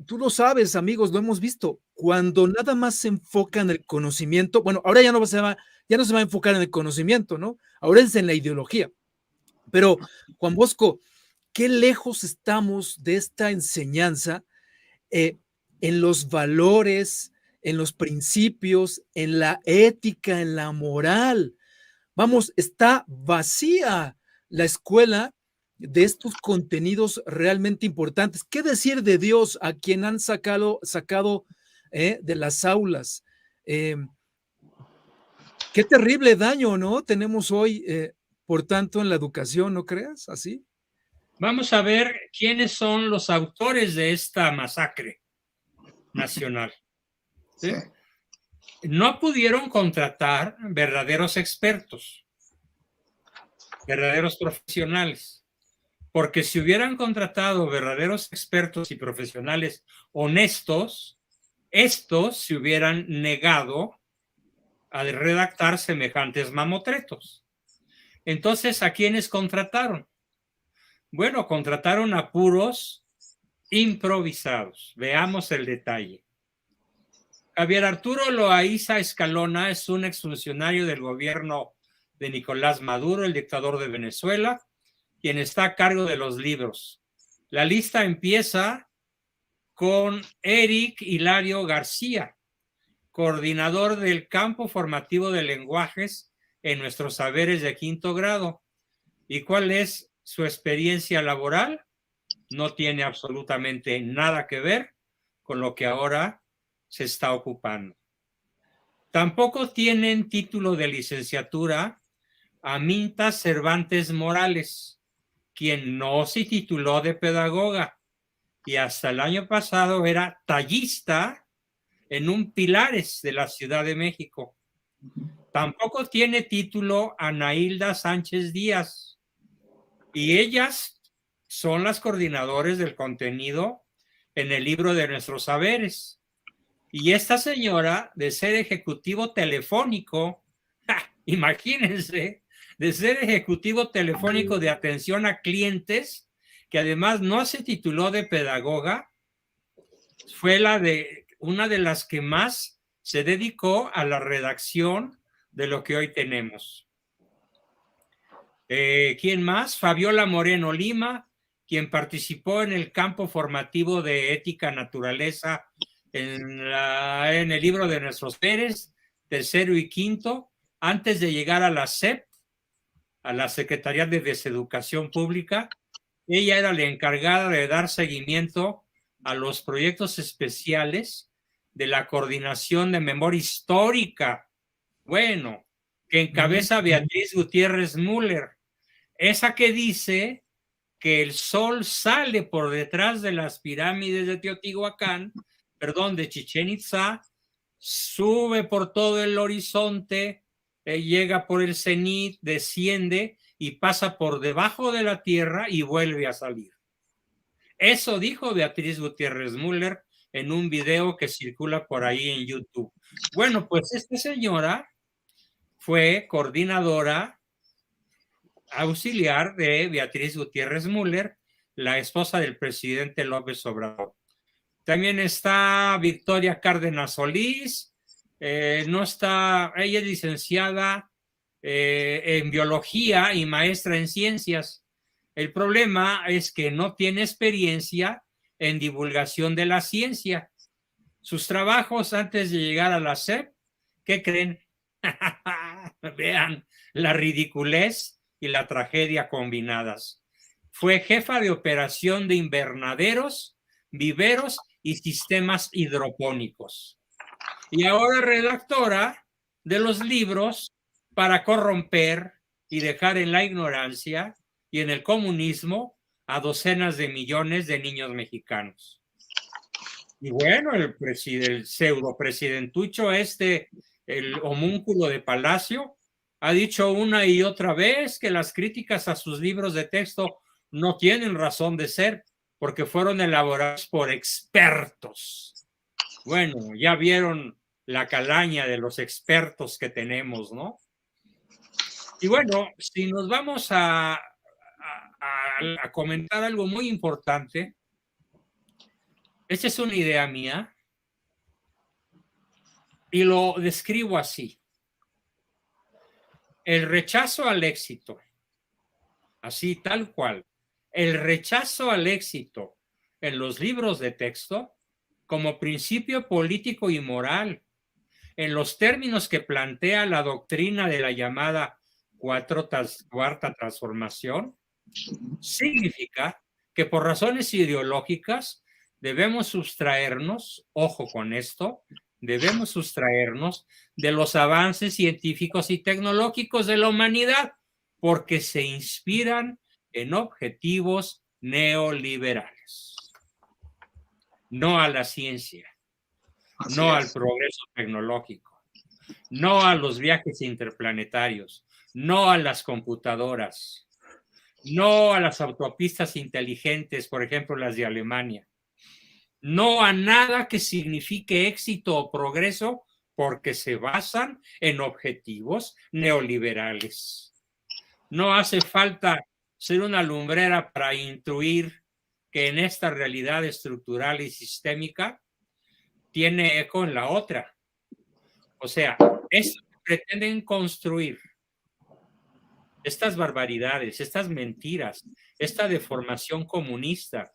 tú lo sabes, amigos, lo hemos visto. Cuando nada más se enfoca en el conocimiento, bueno, ahora ya no se va a enfocar en el conocimiento, ¿no? Ahora es en la ideología. Pero, Juan Bosco, qué lejos estamos de esta enseñanza en los valores, en los principios, en la ética, en la moral. Vamos, está vacía la escuela de estos contenidos realmente importantes. ¿Qué decir de Dios a quien han sacado de las aulas? Qué terrible daño, ¿no? Tenemos hoy, por tanto, en la educación, ¿no creas? Así. Vamos a ver quiénes son los autores de esta masacre nacional. ¿Sí? No pudieron contratar verdaderos expertos, verdaderos profesionales, porque si hubieran contratado verdaderos expertos y profesionales honestos, estos se hubieran negado a redactar semejantes mamotretos. Entonces, ¿a quiénes contrataron? Bueno, contrataron a puros improvisados. Veamos el detalle. Javier Arturo Loaiza Escalona es un exfuncionario del gobierno de Nicolás Maduro, el dictador de Venezuela, quien está a cargo de los libros. La lista empieza con Eric Hilario García, coordinador del campo formativo de lenguajes en nuestros saberes de 5º grado. ¿Y cuál es su experiencia laboral? No tiene absolutamente nada que ver con lo que ahora se está ocupando. Tampoco tienen título de licenciatura Aminta Cervantes Morales, quien no se tituló de pedagoga y hasta el año pasado era tallista en un Pilares de la Ciudad de México. Tampoco tiene título Anailda Sánchez Díaz, y ellas son las coordinadoras del contenido en el libro de nuestros saberes. Y esta señora, de ser ejecutivo telefónico, imagínense, de ser ejecutivo telefónico de atención a clientes, que además no se tituló de pedagoga, fue una de las que más se dedicó a la redacción de lo que hoy tenemos. ¿Quién más? Fabiola Moreno Lima, quien participó en el campo formativo de ética naturaleza en el libro de nuestros saberes, 3º y 5º, antes de llegar a la SEP, a la Secretaría de Deseducación Pública. Ella era la encargada de dar seguimiento a los proyectos especiales de la Coordinación de Memoria Histórica, bueno, que encabeza Beatriz Gutiérrez Müller, esa que dice que el sol sale por detrás de las pirámides de Teotihuacán, de Chichén Itzá, sube por todo el horizonte, llega por el cenit, desciende y pasa por debajo de la tierra y vuelve a salir. Eso dijo Beatriz Gutiérrez Müller en un video que circula por ahí en YouTube. Bueno, pues esta señora fue coordinadora auxiliar de Beatriz Gutiérrez Müller, la esposa del presidente López Obrador. También está Victoria Cárdenas Solís, ella es licenciada en biología y maestra en ciencias. El problema es que no tiene experiencia en divulgación de la ciencia. Sus trabajos antes de llegar a la SEP, ¿qué creen? Vean la ridiculez y la tragedia combinadas. Fue jefa de operación de invernaderos, viveros y sistemas hidropónicos. Y ahora redactora de los libros para corromper y dejar en la ignorancia y en el comunismo a docenas de millones de niños mexicanos. Y bueno, el pseudo presidentucho el homúnculo de Palacio, ha dicho una y otra vez que las críticas a sus libros de texto no tienen razón de ser porque fueron elaborados por expertos. Bueno, ya vieron la calaña de los expertos que tenemos, ¿no? Y bueno, si nos vamos a comentar algo muy importante, esta es una idea mía y lo describo así. El rechazo al éxito, así tal cual, el rechazo al éxito en los libros de texto como principio político y moral, en los términos que plantea la doctrina de la llamada cuarta transformación, significa que por razones ideológicas debemos sustraernos, ojo con esto, debemos sustraernos de los avances científicos y tecnológicos de la humanidad porque se inspiran en objetivos neoliberales. No a la ciencia, no al progreso tecnológico, no a los viajes interplanetarios, no a las computadoras, no a las autopistas inteligentes, por ejemplo, las de Alemania. No a nada que signifique éxito o progreso porque se basan en objetivos neoliberales. No hace falta ser una lumbrera para intuir que en esta realidad estructural y sistémica tiene eco en la otra. O sea, esto que pretenden construir, estas barbaridades, estas mentiras, esta deformación comunista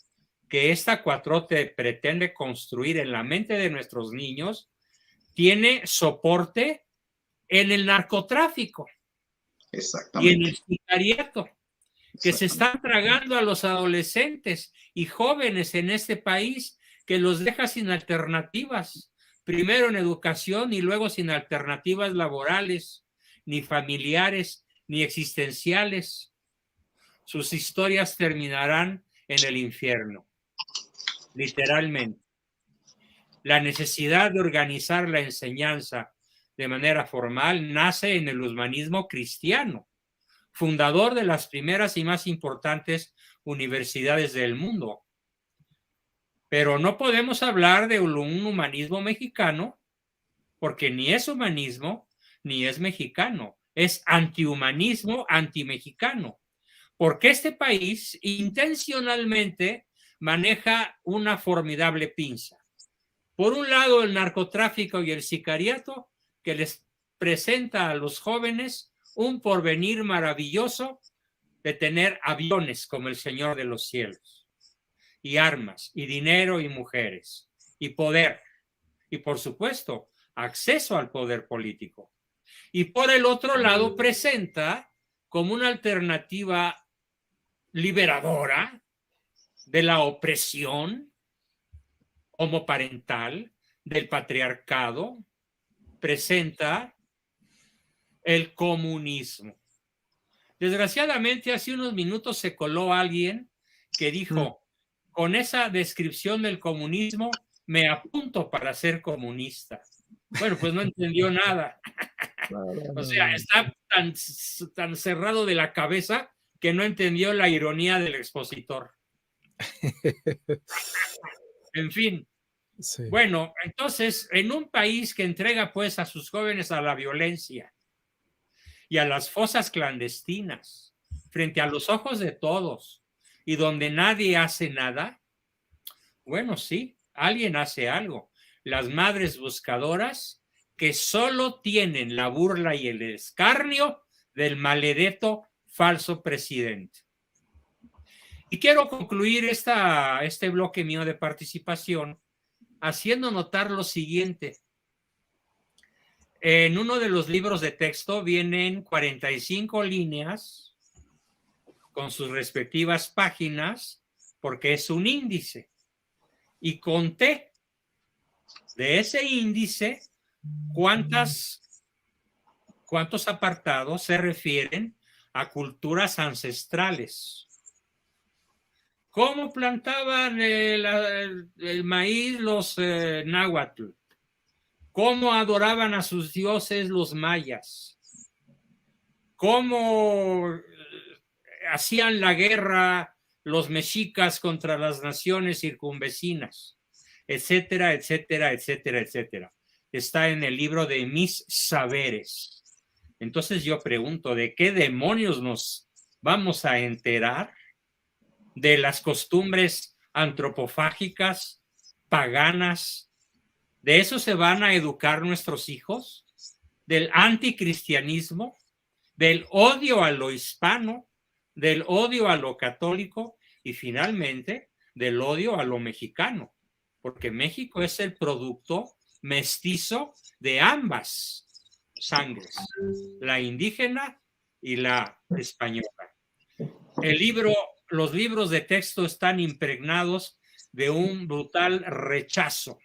que esta 4T pretende construir en la mente de nuestros niños, tiene soporte en el narcotráfico. Exactamente. Y en el sicariato, que se están tragando a los adolescentes y jóvenes en este país, que los deja sin alternativas, primero en educación y luego sin alternativas laborales, ni familiares, ni existenciales. Sus historias terminarán en el infierno, literalmente. La necesidad de organizar la enseñanza de manera formal nace en el humanismo cristiano, fundador de las primeras y más importantes universidades del mundo. Pero no podemos hablar de un humanismo mexicano porque ni es humanismo ni es mexicano. Es antihumanismo, antimexicano. Porque este país intencionalmente maneja una formidable pinza. Por un lado, el narcotráfico y el sicariato que les presenta a los jóvenes un porvenir maravilloso de tener aviones como el Señor de los Cielos, y armas, y dinero, y mujeres, y poder, y por supuesto, acceso al poder político. Y por el otro lado presenta como una alternativa liberadora de la opresión homoparental, del patriarcado, presenta el comunismo. Desgraciadamente, hace unos minutos se coló alguien que dijo, con esa descripción del comunismo, me apunto para ser comunista. Bueno, pues no entendió nada. O sea, está tan cerrado de la cabeza que no entendió la ironía del expositor. En fin. Sí. Bueno, entonces, en un país que entrega pues a sus jóvenes a la violencia y a las fosas clandestinas, frente a los ojos de todos, y donde nadie hace nada, bueno, sí, alguien hace algo. Las madres buscadoras que solo tienen la burla y el escarnio del maledetto falso presidente. Y quiero concluir este bloque mío de participación haciendo notar lo siguiente. En uno de los libros de texto vienen 45 líneas con sus respectivas páginas, porque es un índice. Y conté de ese índice cuántos apartados se refieren a culturas ancestrales. ¿Cómo plantaban el maíz los náhuatl? ¿Cómo adoraban a sus dioses los mayas? ¿Cómo hacían la guerra los mexicas contra las naciones circunvecinas? Etcétera, etcétera, etcétera, etcétera. Está en el libro de Mis Saberes. Entonces yo pregunto, ¿de qué demonios nos vamos a enterar? ¿De las costumbres antropofágicas, paganas? ¿De eso se van a educar nuestros hijos? ¿Del anticristianismo? ¿Del odio a lo hispano? ¿Del odio a lo católico? Y finalmente, del odio a lo mexicano. Porque México es el producto mestizo de ambas sangres, la indígena y la española. Los libros de texto están impregnados de un brutal rechazo.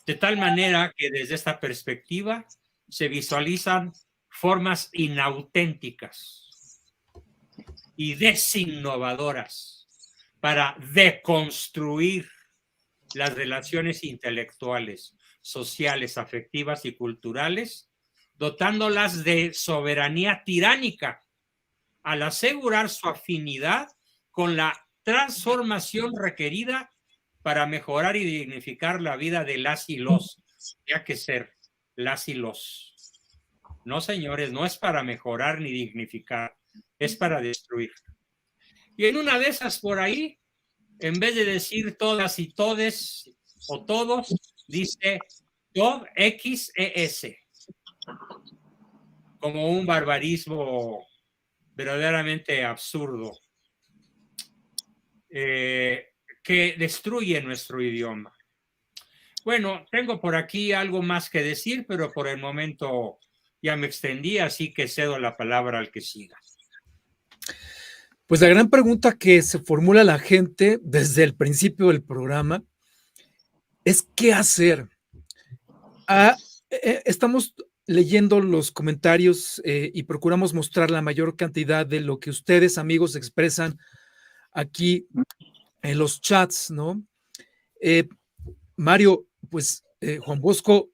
De tal manera que desde esta perspectiva se visualizan formas inauténticas y desinnovadoras para deconstruir las relaciones intelectuales, sociales, afectivas y culturales, dotándolas de soberanía tiránica al asegurar su afinidad con la transformación requerida para mejorar y dignificar la vida de las y los. Tiene que ser las y los. No, señores, no es para mejorar ni dignificar, es para destruir. Y en una de esas por ahí, en vez de decir todas y todes o todos, dice tod XES, como un barbarismo verdaderamente absurdo, que destruye nuestro idioma. Bueno, tengo por aquí algo más que decir, pero por el momento ya me extendí, así que cedo la palabra al que siga. Pues la gran pregunta que se formula la gente desde el principio del programa es ¿qué hacer? Estamos leyendo los comentarios y procuramos mostrar la mayor cantidad de lo que ustedes, amigos, expresan aquí en los chats, ¿no? Mario, pues Juan Bosco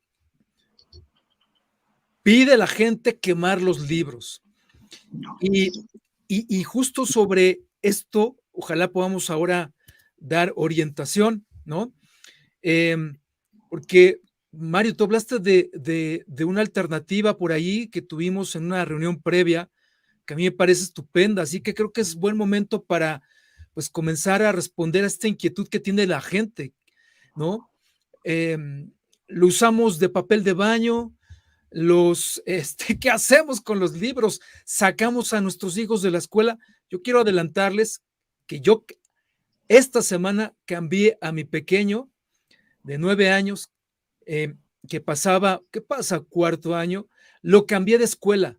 pide a la gente quemar los libros. Y justo sobre esto, ojalá podamos ahora dar orientación, ¿no? Porque, Mario, tú hablaste de una alternativa por ahí que tuvimos en una reunión previa, que a mí me parece estupenda, así que creo que es buen momento para, pues, comenzar a responder a esta inquietud que tiene la gente, ¿no? Lo usamos de papel de baño, ¿qué hacemos con los libros? ¿Sacamos a nuestros hijos de la escuela? Yo quiero adelantarles que yo esta semana cambié a mi pequeño de 9 años, que pasa cuarto año, lo cambié de escuela,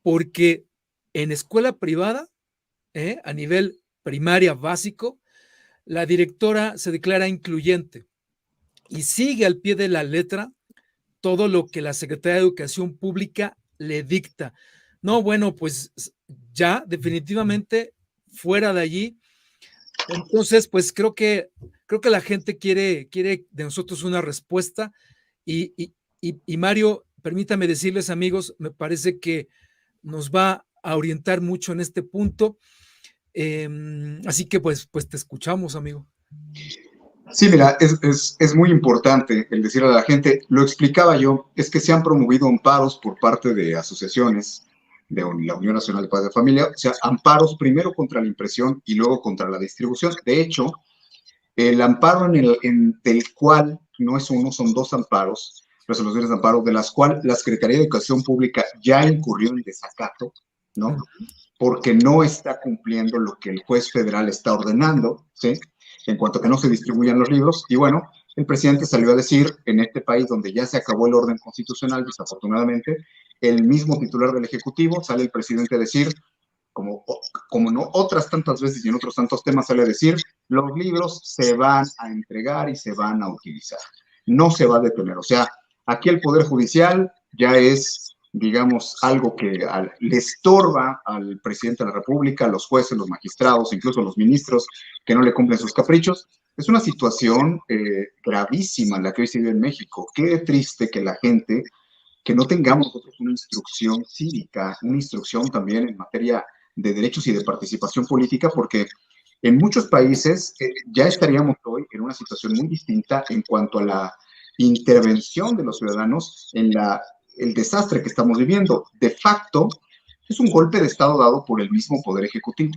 porque en escuela privada, a nivel primaria básico, la directora se declara incluyente y sigue al pie de la letra todo lo que la Secretaría de Educación Pública le dicta. No, bueno, pues ya definitivamente fuera de allí. Entonces, pues creo que la gente quiere de nosotros una respuesta y Mario, permítame decirles, amigos, me parece que nos va a orientar mucho en este punto. Así que pues te escuchamos, amigo. Sí, mira, es muy importante el decirle a la gente, lo explicaba yo, es que se han promovido amparos por parte de asociaciones de la Unión Nacional de Padres de Familia, o sea, amparos primero contra la impresión y luego contra la distribución. De hecho, el amparo del cual no es uno, son 2 amparos, resoluciones de amparo, de las cuales la Secretaría de Educación Pública ya incurrió en desacato, ¿no? porque no está cumpliendo lo que el juez federal está ordenando, ¿sí? En cuanto a que no se distribuyan los libros. Y bueno, el presidente salió a decir, en este país donde ya se acabó el orden constitucional, desafortunadamente, el mismo titular del Ejecutivo, sale el presidente a decir, como no otras tantas veces y en otros tantos temas sale a decir, los libros se van a entregar y se van a utilizar. No se va a detener. O sea, aquí el Poder Judicial ya es, digamos, algo que le estorba al presidente de la República, a los jueces, los magistrados, incluso a los ministros que no le cumplen sus caprichos. Es una situación gravísima la que hoy se vive en México. Qué triste que la gente, que no tengamos nosotros una instrucción cívica, una instrucción también en materia de derechos y de participación política, porque en muchos países ya estaríamos hoy en una situación muy distinta en cuanto a la intervención de los ciudadanos en el desastre que estamos viviendo. De facto, es un golpe de Estado dado por el mismo Poder Ejecutivo,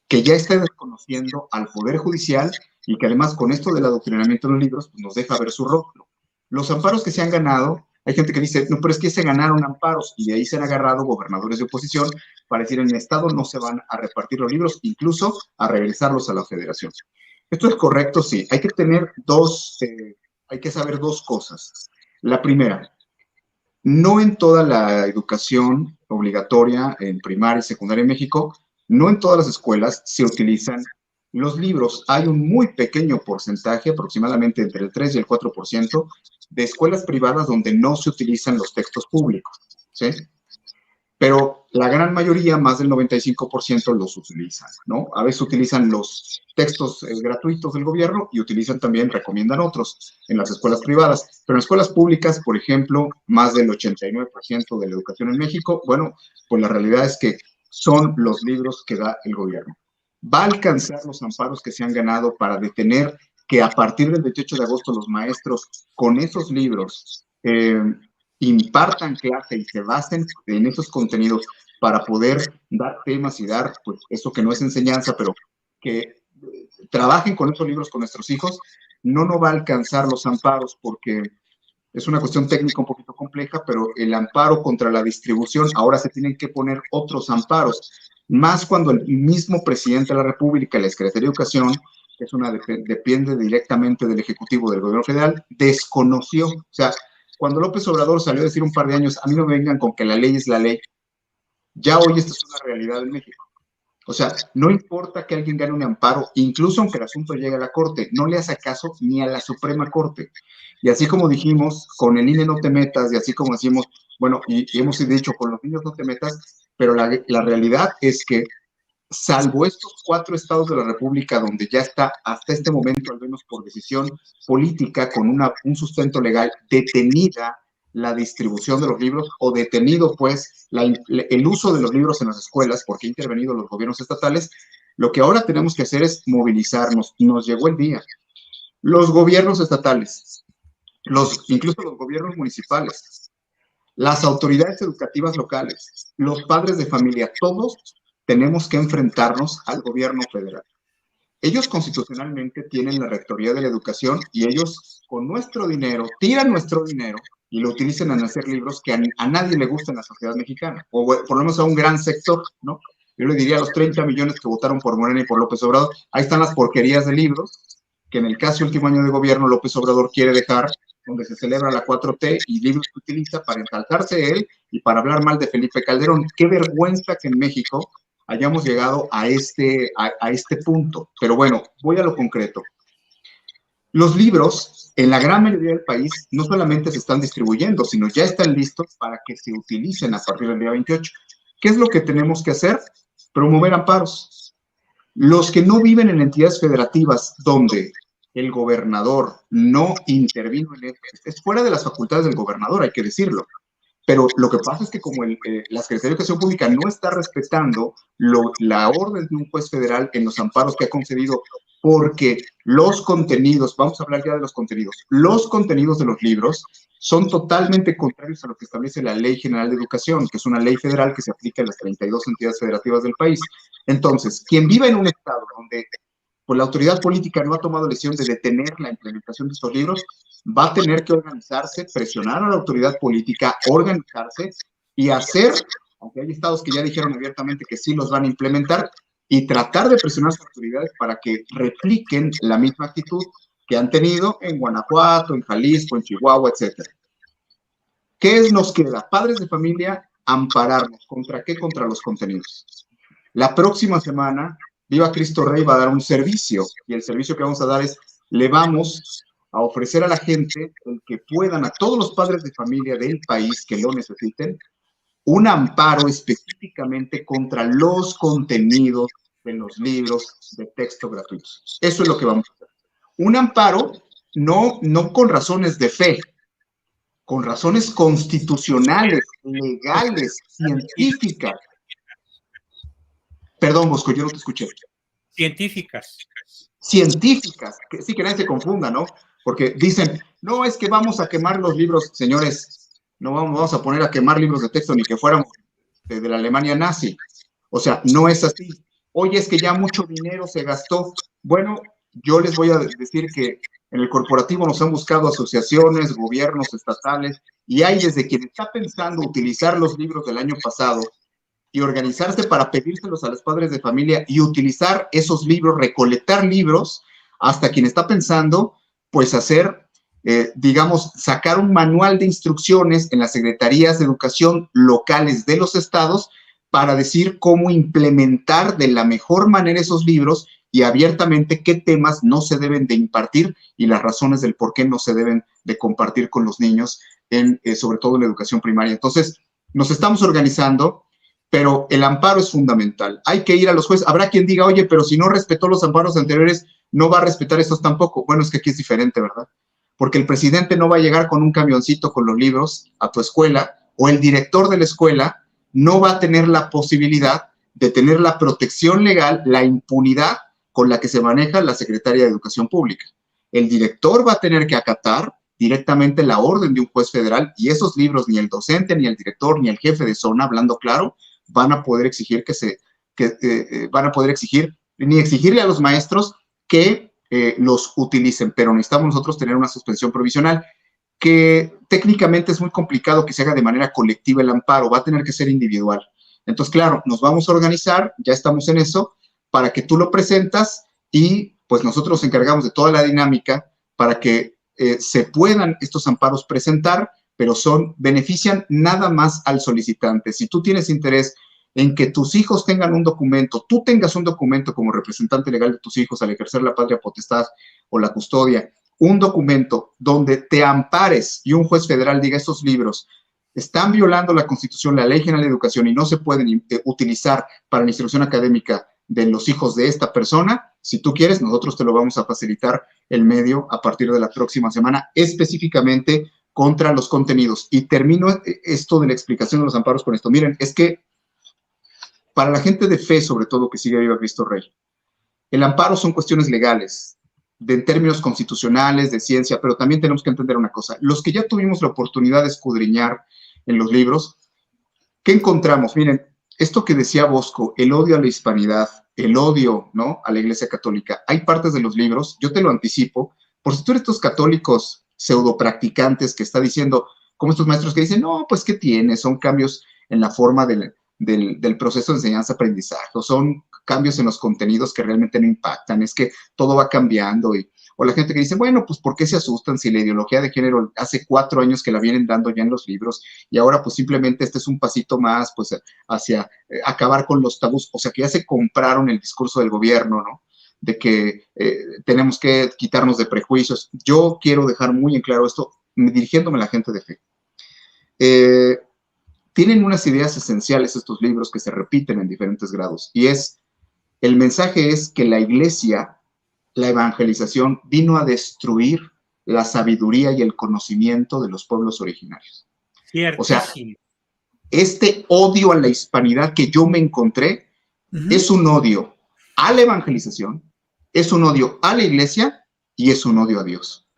que ya está desconociendo al Poder Judicial y que además con esto del adoctrinamiento de los libros pues nos deja ver su rostro. Los amparos que se han ganado, hay gente que dice, no, pero es que se ganaron amparos y de ahí se han agarrado gobernadores de oposición para decir en el Estado no se van a repartir los libros, incluso a regresarlos a la Federación. Esto es correcto, sí. Hay que tener hay que saber dos cosas. La primera, no en toda la educación obligatoria en primaria y secundaria en México, no en todas las escuelas se utilizan los libros. Hay un muy pequeño porcentaje, aproximadamente entre el 3 y el 4%, de escuelas privadas donde no se utilizan los textos públicos, ¿sí? Pero la gran mayoría, más del 95%, los utilizan, ¿no? A veces utilizan los textos gratuitos del gobierno y utilizan también, recomiendan otros en las escuelas privadas. Pero en escuelas públicas, por ejemplo, más del 89% de la educación en México, bueno, pues la realidad es que son los libros que da el gobierno. ¿Va a alcanzar los amparos que se han ganado para detener que a partir del 28 de agosto los maestros con esos libros impartan clase y se basen en esos contenidos para poder dar temas y dar, pues, eso que no es enseñanza, pero que trabajen con esos libros con nuestros hijos? No va a alcanzar los amparos porque es una cuestión técnica un poquito compleja, pero el amparo contra la distribución, ahora se tienen que poner otros amparos, más cuando el mismo presidente de la República, la Secretaría de Educación, que es depende directamente del Ejecutivo del Gobierno Federal, desconoció. O sea, cuando López Obrador salió a decir un par de años, a mí no me vengan con que la ley es la ley, ya hoy esta es una realidad en México. O sea, no importa que alguien gane un amparo, incluso aunque el asunto llegue a la Corte, no le hace caso ni a la Suprema Corte. Y así como dijimos, con el INE no te metas, y así como decimos, bueno, y hemos dicho, con los niños no te metas, pero la realidad es que, salvo estos 4 estados de la República, donde ya está hasta este momento, al menos por decisión política, con un sustento legal, detenida la distribución de los libros, o detenido, pues, el uso de los libros en las escuelas, porque han intervenido los gobiernos estatales, lo que ahora tenemos que hacer es movilizarnos. Nos llegó el día. Los gobiernos estatales, incluso los gobiernos municipales, las autoridades educativas locales, los padres de familia, todos tenemos que enfrentarnos al gobierno federal. Ellos constitucionalmente tienen la rectoría de la educación y ellos con nuestro dinero, tiran nuestro dinero y lo utilizan en hacer libros que a nadie le gusta en la sociedad mexicana, o por lo menos a un gran sector, ¿no? Yo le diría a los 30 millones que votaron por Morena y por López Obrador, ahí están las porquerías de libros que en el casi último año de gobierno López Obrador quiere dejar, donde se celebra la 4T y libros que utiliza para ensalzarse de él y para hablar mal de Felipe Calderón. Qué vergüenza que en México hayamos llegado a este punto. Pero bueno, voy a lo concreto. Los libros, en la gran mayoría del país, no solamente se están distribuyendo, sino ya están listos para que se utilicen a partir del día 28. ¿Qué es lo que tenemos que hacer? Promover amparos. Los que no viven en entidades federativas donde el gobernador no intervino en esto, es fuera de las facultades del gobernador, hay que decirlo. Pero lo que pasa es que como la Secretaría de Educación Pública no está respetando la orden de un juez federal en los amparos que ha concedido, porque los contenidos, vamos a hablar ya de los contenidos de los libros son totalmente contrarios a lo que establece la Ley General de Educación, que es una ley federal que se aplica en las 32 entidades federativas del país. Entonces, quien viva en un estado donde pues, la autoridad política no ha tomado la decisión de detener la implementación de estos libros, va a tener que organizarse, presionar a la autoridad política, organizarse y hacer aunque hay estados que ya dijeron abiertamente que sí los van a implementar, y tratar de presionar a las autoridades para que repliquen la misma actitud que han tenido en Guanajuato, en Jalisco, en Chihuahua, etcétera. ¿Qué nos queda? Padres de familia, ampararnos. ¿Contra qué? Contra los contenidos. La próxima semana, Viva Cristo Rey va a dar un servicio, y el servicio que vamos a dar es, le vamos a ofrecer a la gente el que puedan, a todos los padres de familia del país que lo necesiten, un amparo específicamente contra los contenidos de los libros de texto gratuitos. Eso es lo que vamos a hacer. Un amparo no con razones de fe, con razones constitucionales, legales, científicas. Perdón, Bosco, yo no te escuché. Científicas. Científicas, que sí, que nadie se confunda, ¿no? Porque dicen, no, es que vamos a quemar los libros, señores, no vamos a poner a quemar libros de texto ni que fuéramos de la Alemania nazi. O sea, no es así. Oye, es que ya mucho dinero se gastó. Bueno, yo les voy a decir que en el corporativo nos han buscado asociaciones, gobiernos estatales, y hay desde quien está pensando utilizar los libros del año pasado y organizarse para pedírselos a los padres de familia y utilizar esos libros, recolectar libros, hasta quien está pensando, pues hacer, digamos, sacar un manual de instrucciones en las secretarías de educación locales de los estados para decir cómo implementar de la mejor manera esos libros y abiertamente qué temas no se deben de impartir y las razones del por qué no se deben de compartir con los niños, sobre todo en la educación primaria. Entonces, nos estamos organizando, pero el amparo es fundamental. Hay que ir a los jueces. Habrá quien diga, oye, pero si no respetó los amparos anteriores, no va a respetar estos tampoco. Bueno, es que aquí es diferente, ¿verdad? Porque el presidente no va a llegar con un camioncito con los libros a tu escuela, o el director de la escuela no va a tener la posibilidad de tener la protección legal, la impunidad con la que se maneja la Secretaría de Educación Pública. El director va a tener que acatar directamente la orden de un juez federal, y esos libros ni el docente, ni el director, ni el jefe de zona, hablando claro, van a poder exigir ni exigirle a los maestros que los utilicen, pero necesitamos nosotros tener una suspensión provisional, que técnicamente es muy complicado que se haga de manera colectiva el amparo, va a tener que ser individual. Entonces, claro, nos vamos a organizar, ya estamos en eso, para que tú lo presentas y pues nosotros nos encargamos de toda la dinámica para que se puedan estos amparos presentar, pero benefician nada más al solicitante. Si tú tienes interés en que tus hijos tengan un documento, tú tengas un documento como representante legal de tus hijos al ejercer la patria potestad o la custodia, un documento donde te ampares y un juez federal diga estos libros están violando la Constitución, la Ley General de Educación y no se pueden utilizar para la instrucción académica de los hijos de esta persona, si tú quieres, nosotros te lo vamos a facilitar el medio a partir de la próxima semana, específicamente contra los contenidos. Y termino esto de la explicación de los amparos con esto. Miren, es que para la gente de fe, sobre todo, que sigue Viva Cristo Rey, el amparo son cuestiones legales, en términos constitucionales, de ciencia, pero también tenemos que entender una cosa. Los que ya tuvimos la oportunidad de escudriñar en los libros, ¿qué encontramos? Miren, esto que decía Bosco, el odio a la hispanidad, el odio, ¿no?, a la Iglesia Católica, hay partes de los libros, yo te lo anticipo, por si tú eres estos católicos pseudopracticantes que está diciendo, como estos maestros que dicen, no, pues, ¿qué tiene? Son cambios en la forma del proceso de enseñanza-aprendizaje, o son cambios en los contenidos que realmente no impactan, es que todo va cambiando, o la gente que dice, bueno, pues, ¿por qué se asustan si la ideología de género hace 4 años que la vienen dando ya en los libros y ahora, pues, simplemente este es un pasito más, pues, hacia acabar con los tabús? O sea, que ya se compraron el discurso del gobierno, ¿no?, de que tenemos que quitarnos de prejuicios. Yo quiero dejar muy en claro esto, dirigiéndome a la gente de fe. Tienen unas ideas esenciales estos libros que se repiten en diferentes grados, y el mensaje es que la Iglesia, la evangelización, vino a destruir la sabiduría y el conocimiento de los pueblos originarios. Ciertísimo. O sea, este odio a la hispanidad que yo me encontré es un odio a la evangelización, es un odio a la Iglesia y es un odio a Dios.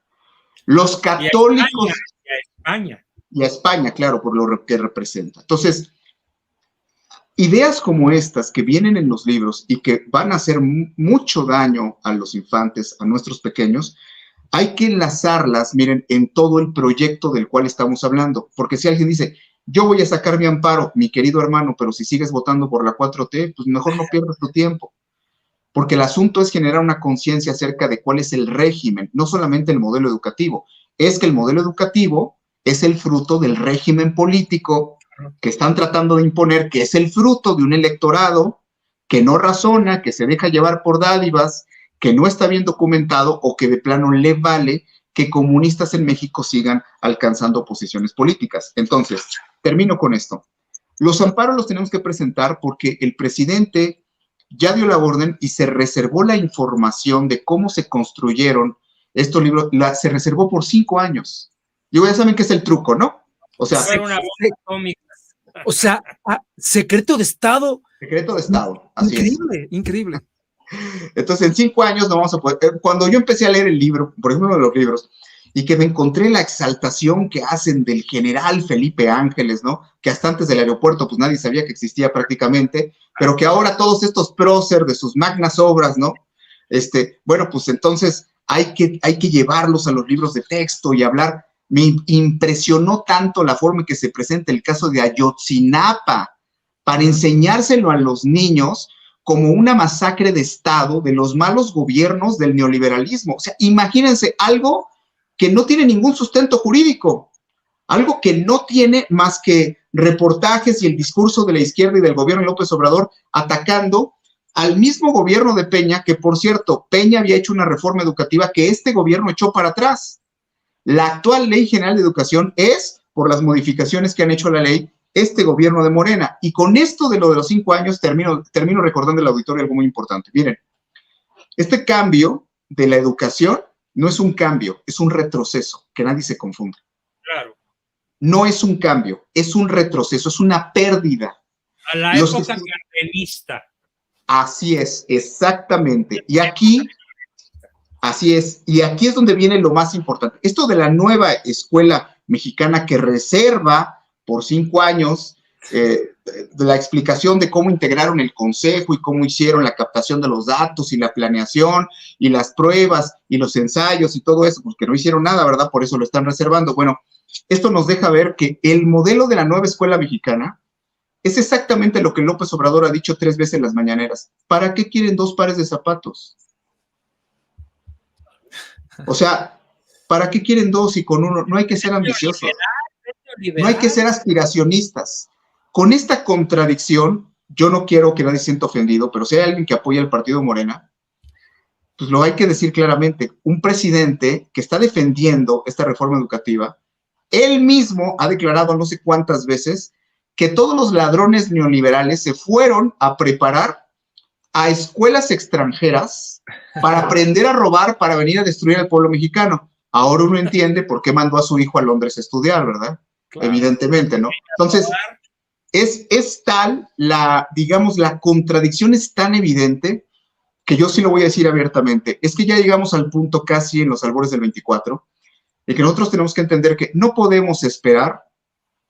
Los católicos... Y a España. Y a España, claro, por lo que representa. Entonces, ideas como estas que vienen en los libros y que van a hacer mucho daño a los infantes, a nuestros pequeños, hay que enlazarlas, miren, en todo el proyecto del cual estamos hablando. Porque si alguien dice, yo voy a sacar mi amparo, mi querido hermano, pero si sigues votando por la 4T, pues mejor no pierdas tu tiempo. Porque el asunto es generar una conciencia acerca de cuál es el régimen, no solamente el modelo educativo, es que el modelo educativo es el fruto del régimen político que están tratando de imponer, que es el fruto de un electorado que no razona, que se deja llevar por dádivas, que no está bien documentado o que de plano le vale que comunistas en México sigan alcanzando posiciones políticas. Entonces, termino con esto. Los amparos los tenemos que presentar porque el presidente ya dio la orden y se reservó la información de cómo se construyeron estos libros, se reservó por 5 años. Y ya saben que es el truco, ¿no? O sea, una bomba atómica. O sea, secreto de Estado. Secreto de Estado, así increíble, es. Increíble. Entonces, en 5 años no vamos a poder. Cuando yo empecé a leer el libro, por ejemplo, uno de los libros, y que me encontré la exaltación que hacen del general Felipe Ángeles, ¿no? Que hasta antes del aeropuerto, pues nadie sabía que existía prácticamente, pero que ahora todos estos prócer de sus magnas obras, ¿no? Bueno, pues entonces hay que llevarlos a los libros de texto y hablar. Me impresionó tanto la forma en que se presenta el caso de Ayotzinapa para enseñárselo a los niños como una masacre de Estado de los malos gobiernos del neoliberalismo. O sea, imagínense algo que no tiene ningún sustento jurídico, algo que no tiene más que reportajes y el discurso de la izquierda y del gobierno de López Obrador atacando al mismo gobierno de Peña, que por cierto, Peña había hecho una reforma educativa que este gobierno echó para atrás. La actual Ley General de Educación es, por las modificaciones que han hecho a la ley, este gobierno de Morena. Y con esto de lo de los 5 años, termino recordando al auditorio algo muy importante. Miren, este cambio de la educación no es un cambio, es un retroceso, que nadie se confunda. Claro. No es un cambio, es un retroceso, es una pérdida. A la época cardenista. Así es, exactamente. Y aquí, así es, y aquí es donde viene lo más importante. Esto de la nueva escuela mexicana que reserva por 5 años de la explicación de cómo integraron el consejo y cómo hicieron la captación de los datos y la planeación y las pruebas y los ensayos y todo eso, porque no hicieron nada, ¿verdad? Por eso lo están reservando. Bueno, esto nos deja ver que el modelo de la nueva escuela mexicana es exactamente lo que López Obrador ha dicho 3 veces en las mañaneras. ¿Para qué quieren 2 pares de zapatos? O sea, ¿para qué quieren 2 y con uno? No hay que ser ambiciosos. No hay que ser aspiracionistas. Con esta contradicción, yo no quiero que nadie se sienta ofendido, pero si hay alguien que apoya al partido Morena, pues lo hay que decir claramente. Un presidente que está defendiendo esta reforma educativa, él mismo ha declarado no sé cuántas veces que todos los ladrones neoliberales se fueron a preparar a escuelas extranjeras para aprender a robar, para venir a destruir al pueblo mexicano. Ahora uno entiende por qué mandó a su hijo a Londres a estudiar, ¿verdad? Claro. Evidentemente, ¿no? Entonces, es tal digamos, la contradicción es tan evidente que yo sí lo voy a decir abiertamente. Es que ya llegamos al punto casi en los albores del 24, y que nosotros tenemos que entender que no podemos esperar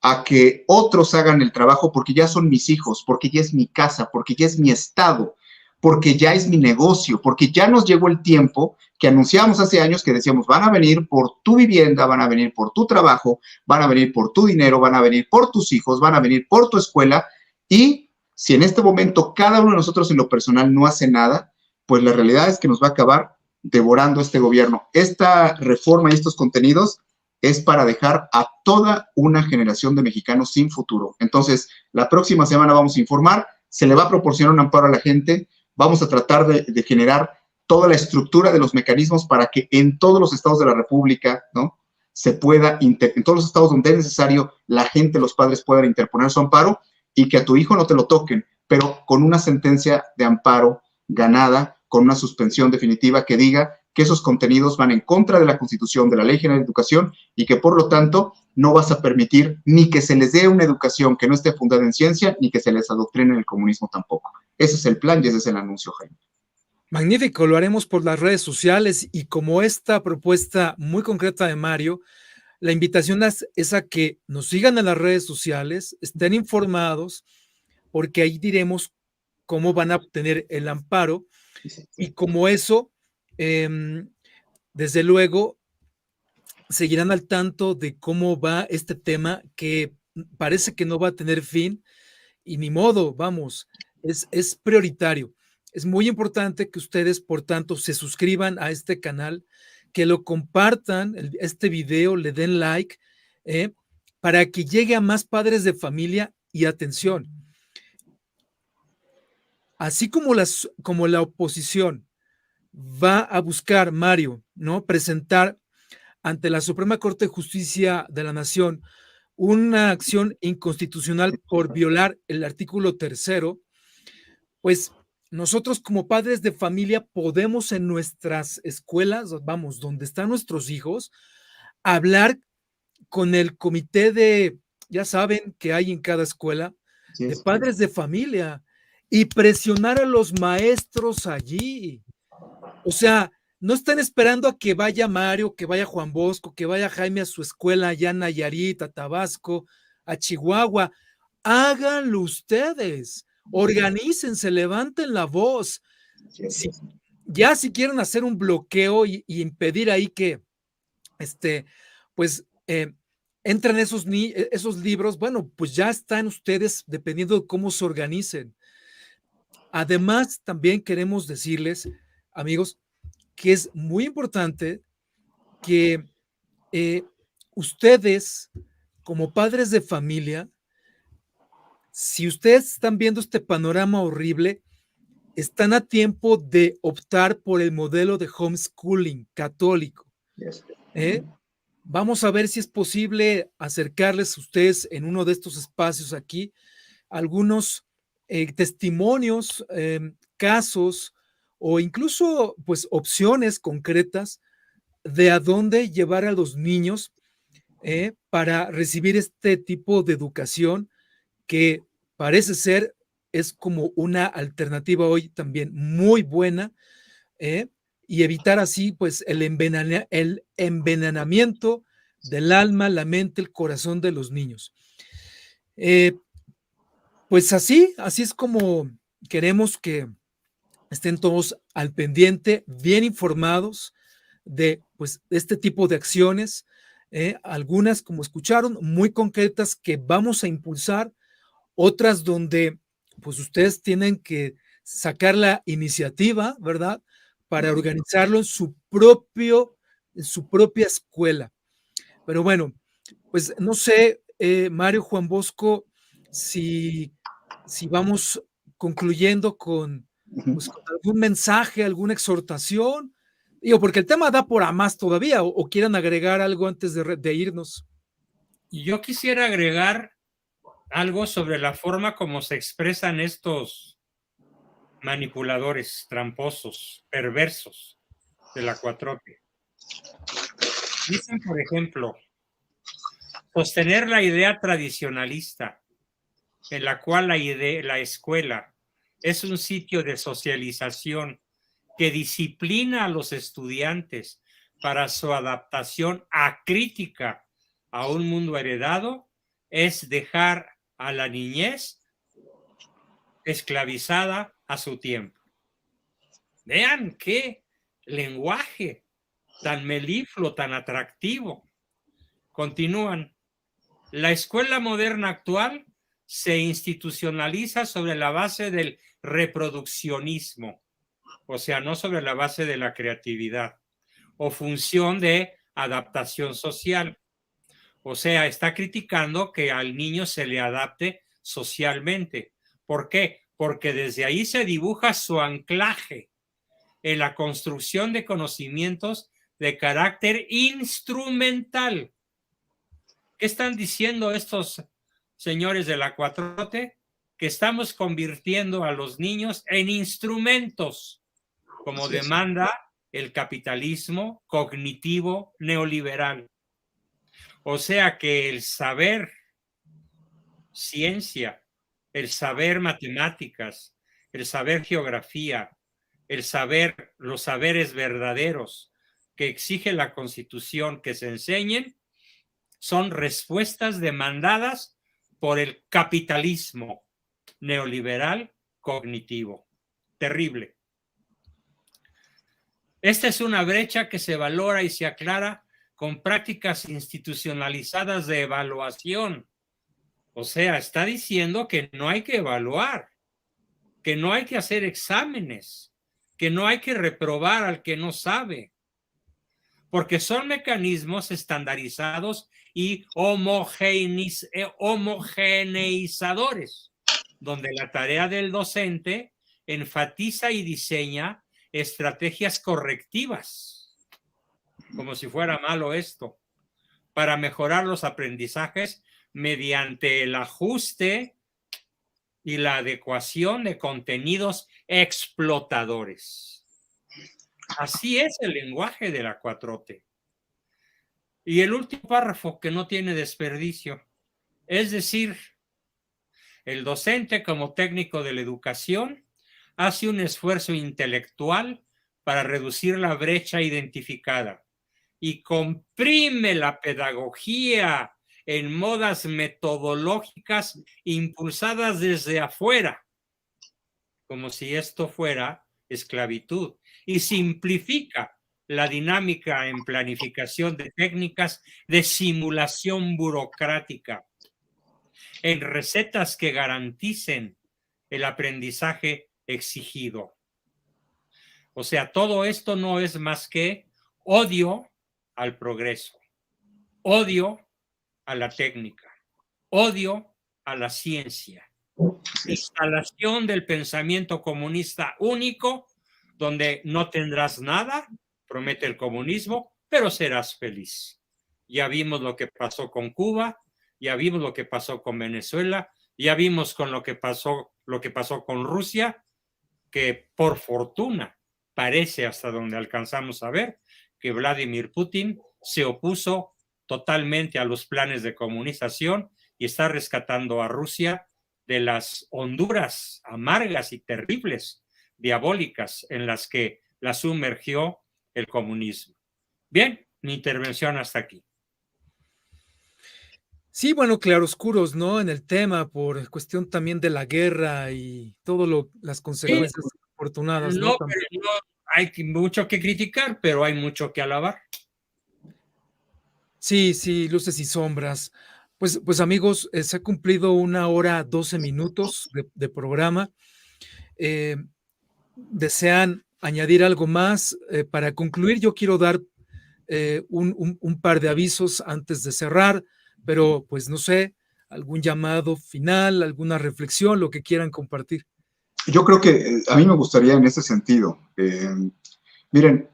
a que otros hagan el trabajo porque ya son mis hijos, porque ya es mi casa, porque ya es mi estado, porque ya es mi negocio, porque ya nos llegó el tiempo que anunciamos hace años que decíamos, van a venir por tu vivienda, van a venir por tu trabajo, van a venir por tu dinero, van a venir por tus hijos, van a venir por tu escuela, y si en este momento cada uno de nosotros en lo personal no hace nada, pues la realidad es que nos va a acabar devorando este gobierno. Esta reforma y estos contenidos es para dejar a toda una generación de mexicanos sin futuro. Entonces, la próxima semana vamos a informar, se le va a proporcionar un amparo a la gente, vamos a tratar de generar toda la estructura de los mecanismos para que en todos los estados de la República, ¿no?, se pueda, en todos los estados donde es necesario, la gente, los padres puedan interponer su amparo y que a tu hijo no te lo toquen, pero con una sentencia de amparo ganada, con una suspensión definitiva que diga que esos contenidos van en contra de la Constitución, de la Ley General de Educación, y que por lo tanto no vas a permitir ni que se les dé una educación que no esté fundada en ciencia, ni que se les adoctrine en el comunismo tampoco. Ese es el plan y ese es el anuncio, Jaime. Magnífico, lo haremos por las redes sociales, y como esta propuesta muy concreta de Mario, la invitación es a que nos sigan en las redes sociales, estén informados, porque ahí diremos cómo van a obtener el amparo, y como eso, desde luego, seguirán al tanto de cómo va este tema que parece que no va a tener fin y ni modo, vamos, es prioritario. Es muy importante que ustedes, por tanto, se suscriban a este canal, que lo compartan, este video, le den like, ¿eh? Para que llegue a más padres de familia y atención. Así como la oposición va a buscar, Mario, ¿no? Presentar ante la Suprema Corte de Justicia de la Nación una acción inconstitucional por violar el artículo 3º, pues nosotros como padres de familia podemos en nuestras escuelas, vamos, donde están nuestros hijos, hablar con el comité de, ya saben que hay en cada escuela, de padres de familia y presionar a los maestros allí. O sea, no están esperando a que vaya Mario, que vaya Juan Bosco, que vaya Jaime a su escuela allá en Nayarit, a Tabasco, a Chihuahua. Háganlo ustedes, organícense, levanten la voz. Si quieren hacer un bloqueo y impedir ahí que, pues, entren esos libros, bueno, pues ya están ustedes dependiendo de cómo se organicen. Además, también queremos decirles, amigos, que es muy importante que ustedes, como padres de familia, si ustedes están viendo este panorama horrible, están a tiempo de optar por el modelo de homeschooling católico. Vamos a ver si es posible acercarles a ustedes en uno de estos espacios aquí algunos testimonios, casos o incluso pues opciones concretas de a dónde llevar a los niños para recibir este tipo de educación que parece ser es como una alternativa hoy también muy buena, y evitar así pues el envenenamiento del alma, la mente, el corazón de los niños. Pues así es como queremos que estén todos al pendiente, bien informados de pues este tipo de acciones, algunas como escucharon, muy concretas que vamos a impulsar, otras donde pues ustedes tienen que sacar la iniciativa, ¿verdad? Para organizarlo en su propia escuela. Pero bueno, pues no sé, Mario, Juan Bosco, si vamos concluyendo pues, con algún mensaje, alguna exhortación, digo, porque el tema da por a más todavía, o quieran agregar algo antes de irnos. Yo quisiera agregar algo sobre la forma como se expresan estos manipuladores, tramposos, perversos de la 4T. Dicen, por ejemplo, sostener la idea tradicionalista en la cual la escuela es un sitio de socialización que disciplina a los estudiantes para su adaptación acrítica a un mundo heredado, es dejar a la niñez esclavizada a su tiempo. Vean qué lenguaje tan melifluo, tan atractivo. Continúan. La escuela moderna actual se institucionaliza sobre la base del reproduccionismo, o sea, no sobre la base de la creatividad o función de adaptación social. O sea, está criticando que al niño se le adapte socialmente. ¿Por qué? Porque desde ahí se dibuja su anclaje en la construcción de conocimientos de carácter instrumental. ¿Qué están diciendo estos señores de la 4T? Que estamos convirtiendo a los niños en instrumentos, como demanda el capitalismo cognitivo neoliberal. O sea que el saber ciencia, el saber matemáticas, el saber geografía, los saberes verdaderos que exige la Constitución que se enseñen, son respuestas demandadas por el capitalismo neoliberal cognitivo. Terrible. Esta es una brecha que se valora y se aclara con prácticas institucionalizadas de evaluación O sea, está diciendo que no hay que evaluar, que no hay que hacer exámenes, que no hay que reprobar al que no sabe, porque son mecanismos estandarizados y homogeneizadores, donde la tarea del docente enfatiza y diseña estrategias correctivas, como si fuera malo esto, para mejorar los aprendizajes mediante el ajuste y la adecuación de contenidos explotadores. Así es el lenguaje de la 4T. Y el último párrafo, que no tiene desperdicio, es decir, el docente como técnico de la educación hace un esfuerzo intelectual para reducir la brecha identificada y comprime la pedagogía en modas metodológicas impulsadas desde afuera, como si esto fuera esclavitud, y simplifica la dinámica en planificación de técnicas de simulación burocrática, en recetas que garanticen el aprendizaje exigido. O sea, todo esto no es más que odio al progreso, odio a la técnica, odio a la ciencia, instalación del pensamiento comunista único, donde no tendrás nada, promete el comunismo, pero serás feliz. Ya vimos lo que pasó con Cuba, ya vimos lo que pasó con Venezuela, ya vimos con lo que pasó con Rusia, que por fortuna parece, hasta donde alcanzamos a ver, que Vladimir Putin se opuso totalmente a los planes de comunización y está rescatando a Rusia de las honduras amargas y terribles, diabólicas, en las que la sumergió el comunismo. Bien, mi intervención hasta aquí. Sí, bueno, claroscuros, ¿no? En el tema, por cuestión también de la guerra y todo las consecuencias afortunadas, ¿no? No, pero no hay mucho que criticar, pero hay mucho que alabar. Sí, sí, luces y sombras. Pues amigos, se ha cumplido 1 hora 12 minutos de programa. ¿Desean añadir algo más? Para concluir, yo quiero dar un par de avisos antes de cerrar, pero pues no sé, algún llamado final, alguna reflexión, lo que quieran compartir. Yo creo que a mí me gustaría en ese sentido, miren,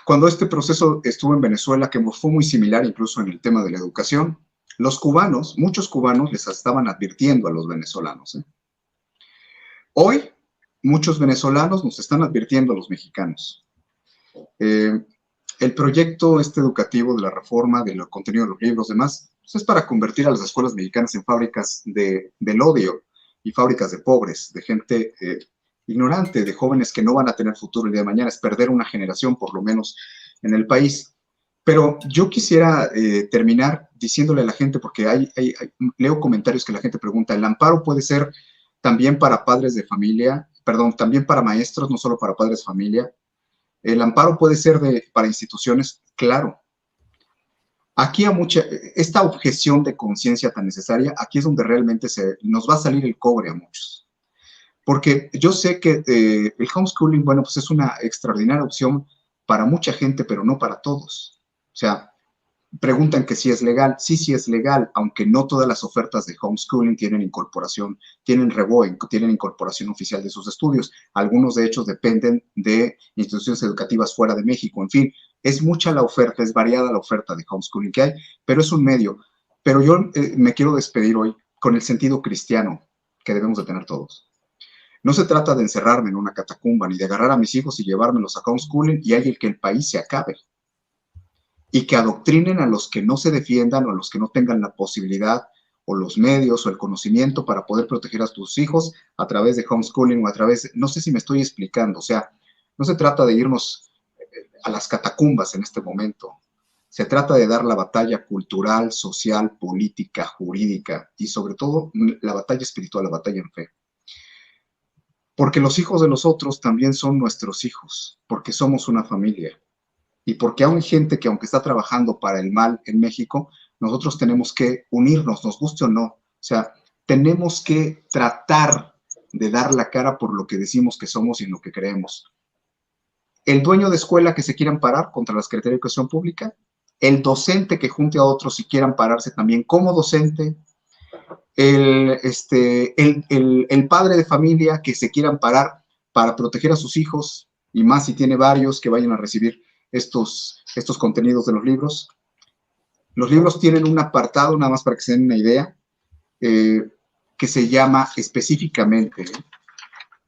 cuando este proceso estuvo en Venezuela, que fue muy similar incluso en el tema de la educación, los cubanos, muchos cubanos les estaban advirtiendo a los venezolanos. Hoy, muchos venezolanos nos están advirtiendo a los mexicanos. El proyecto educativo de la reforma del contenido de los libros, demás, pues es para convertir a las escuelas mexicanas en fábricas del odio y fábricas de pobres, de gente ignorante, de jóvenes que no van a tener futuro el día de mañana, es perder una generación por lo menos en el país. Pero yo quisiera terminar diciéndole a la gente, porque leo comentarios que la gente pregunta, ¿el amparo puede ser también para padres de familia? Perdón, también para maestros, no solo para padres de familia. El amparo puede ser para instituciones, claro. Aquí esta objeción de conciencia tan necesaria, aquí es donde realmente nos va a salir el cobre a muchos. Porque yo sé que el homeschooling, bueno, pues es una extraordinaria opción para mucha gente, pero no para todos. O sea, preguntan que si es legal. Sí, sí es legal, aunque no todas las ofertas de homeschooling tienen incorporación, tienen REBOE, tienen incorporación oficial de sus estudios. Algunos, de hecho, dependen de instituciones educativas fuera de México. En fin, es mucha la oferta, es variada la oferta de homeschooling que hay, pero es un medio. Pero yo me quiero despedir hoy con el sentido cristiano que debemos de tener todos. No se trata de encerrarme en una catacumba, ni de agarrar a mis hijos y llevármelos a homeschooling y hay que el país se acabe. Y que adoctrinen a los que no se defiendan o a los que no tengan la posibilidad o los medios o el conocimiento para poder proteger a tus hijos a través de homeschooling o a través, no sé si me estoy explicando, o sea, no se trata de irnos a las catacumbas en este momento, se trata de dar la batalla cultural, social, política, jurídica y sobre todo la batalla espiritual, la batalla en fe. Porque los hijos de los otros también son nuestros hijos, porque somos una familia. Y porque hay gente que aunque está trabajando para el mal en México, nosotros tenemos que unirnos, nos guste o no. O sea, tenemos que tratar de dar la cara por lo que decimos que somos y en lo que creemos. El dueño de escuela que se quieran parar contra la Secretaría de Educación Pública, el docente que junte a otros y quieran pararse también como docente, el padre de familia que se quieran parar para proteger a sus hijos, y más si tiene varios que vayan a recibir estos contenidos de los libros. Los libros tienen un apartado, nada más para que se den una idea, que se llama específicamente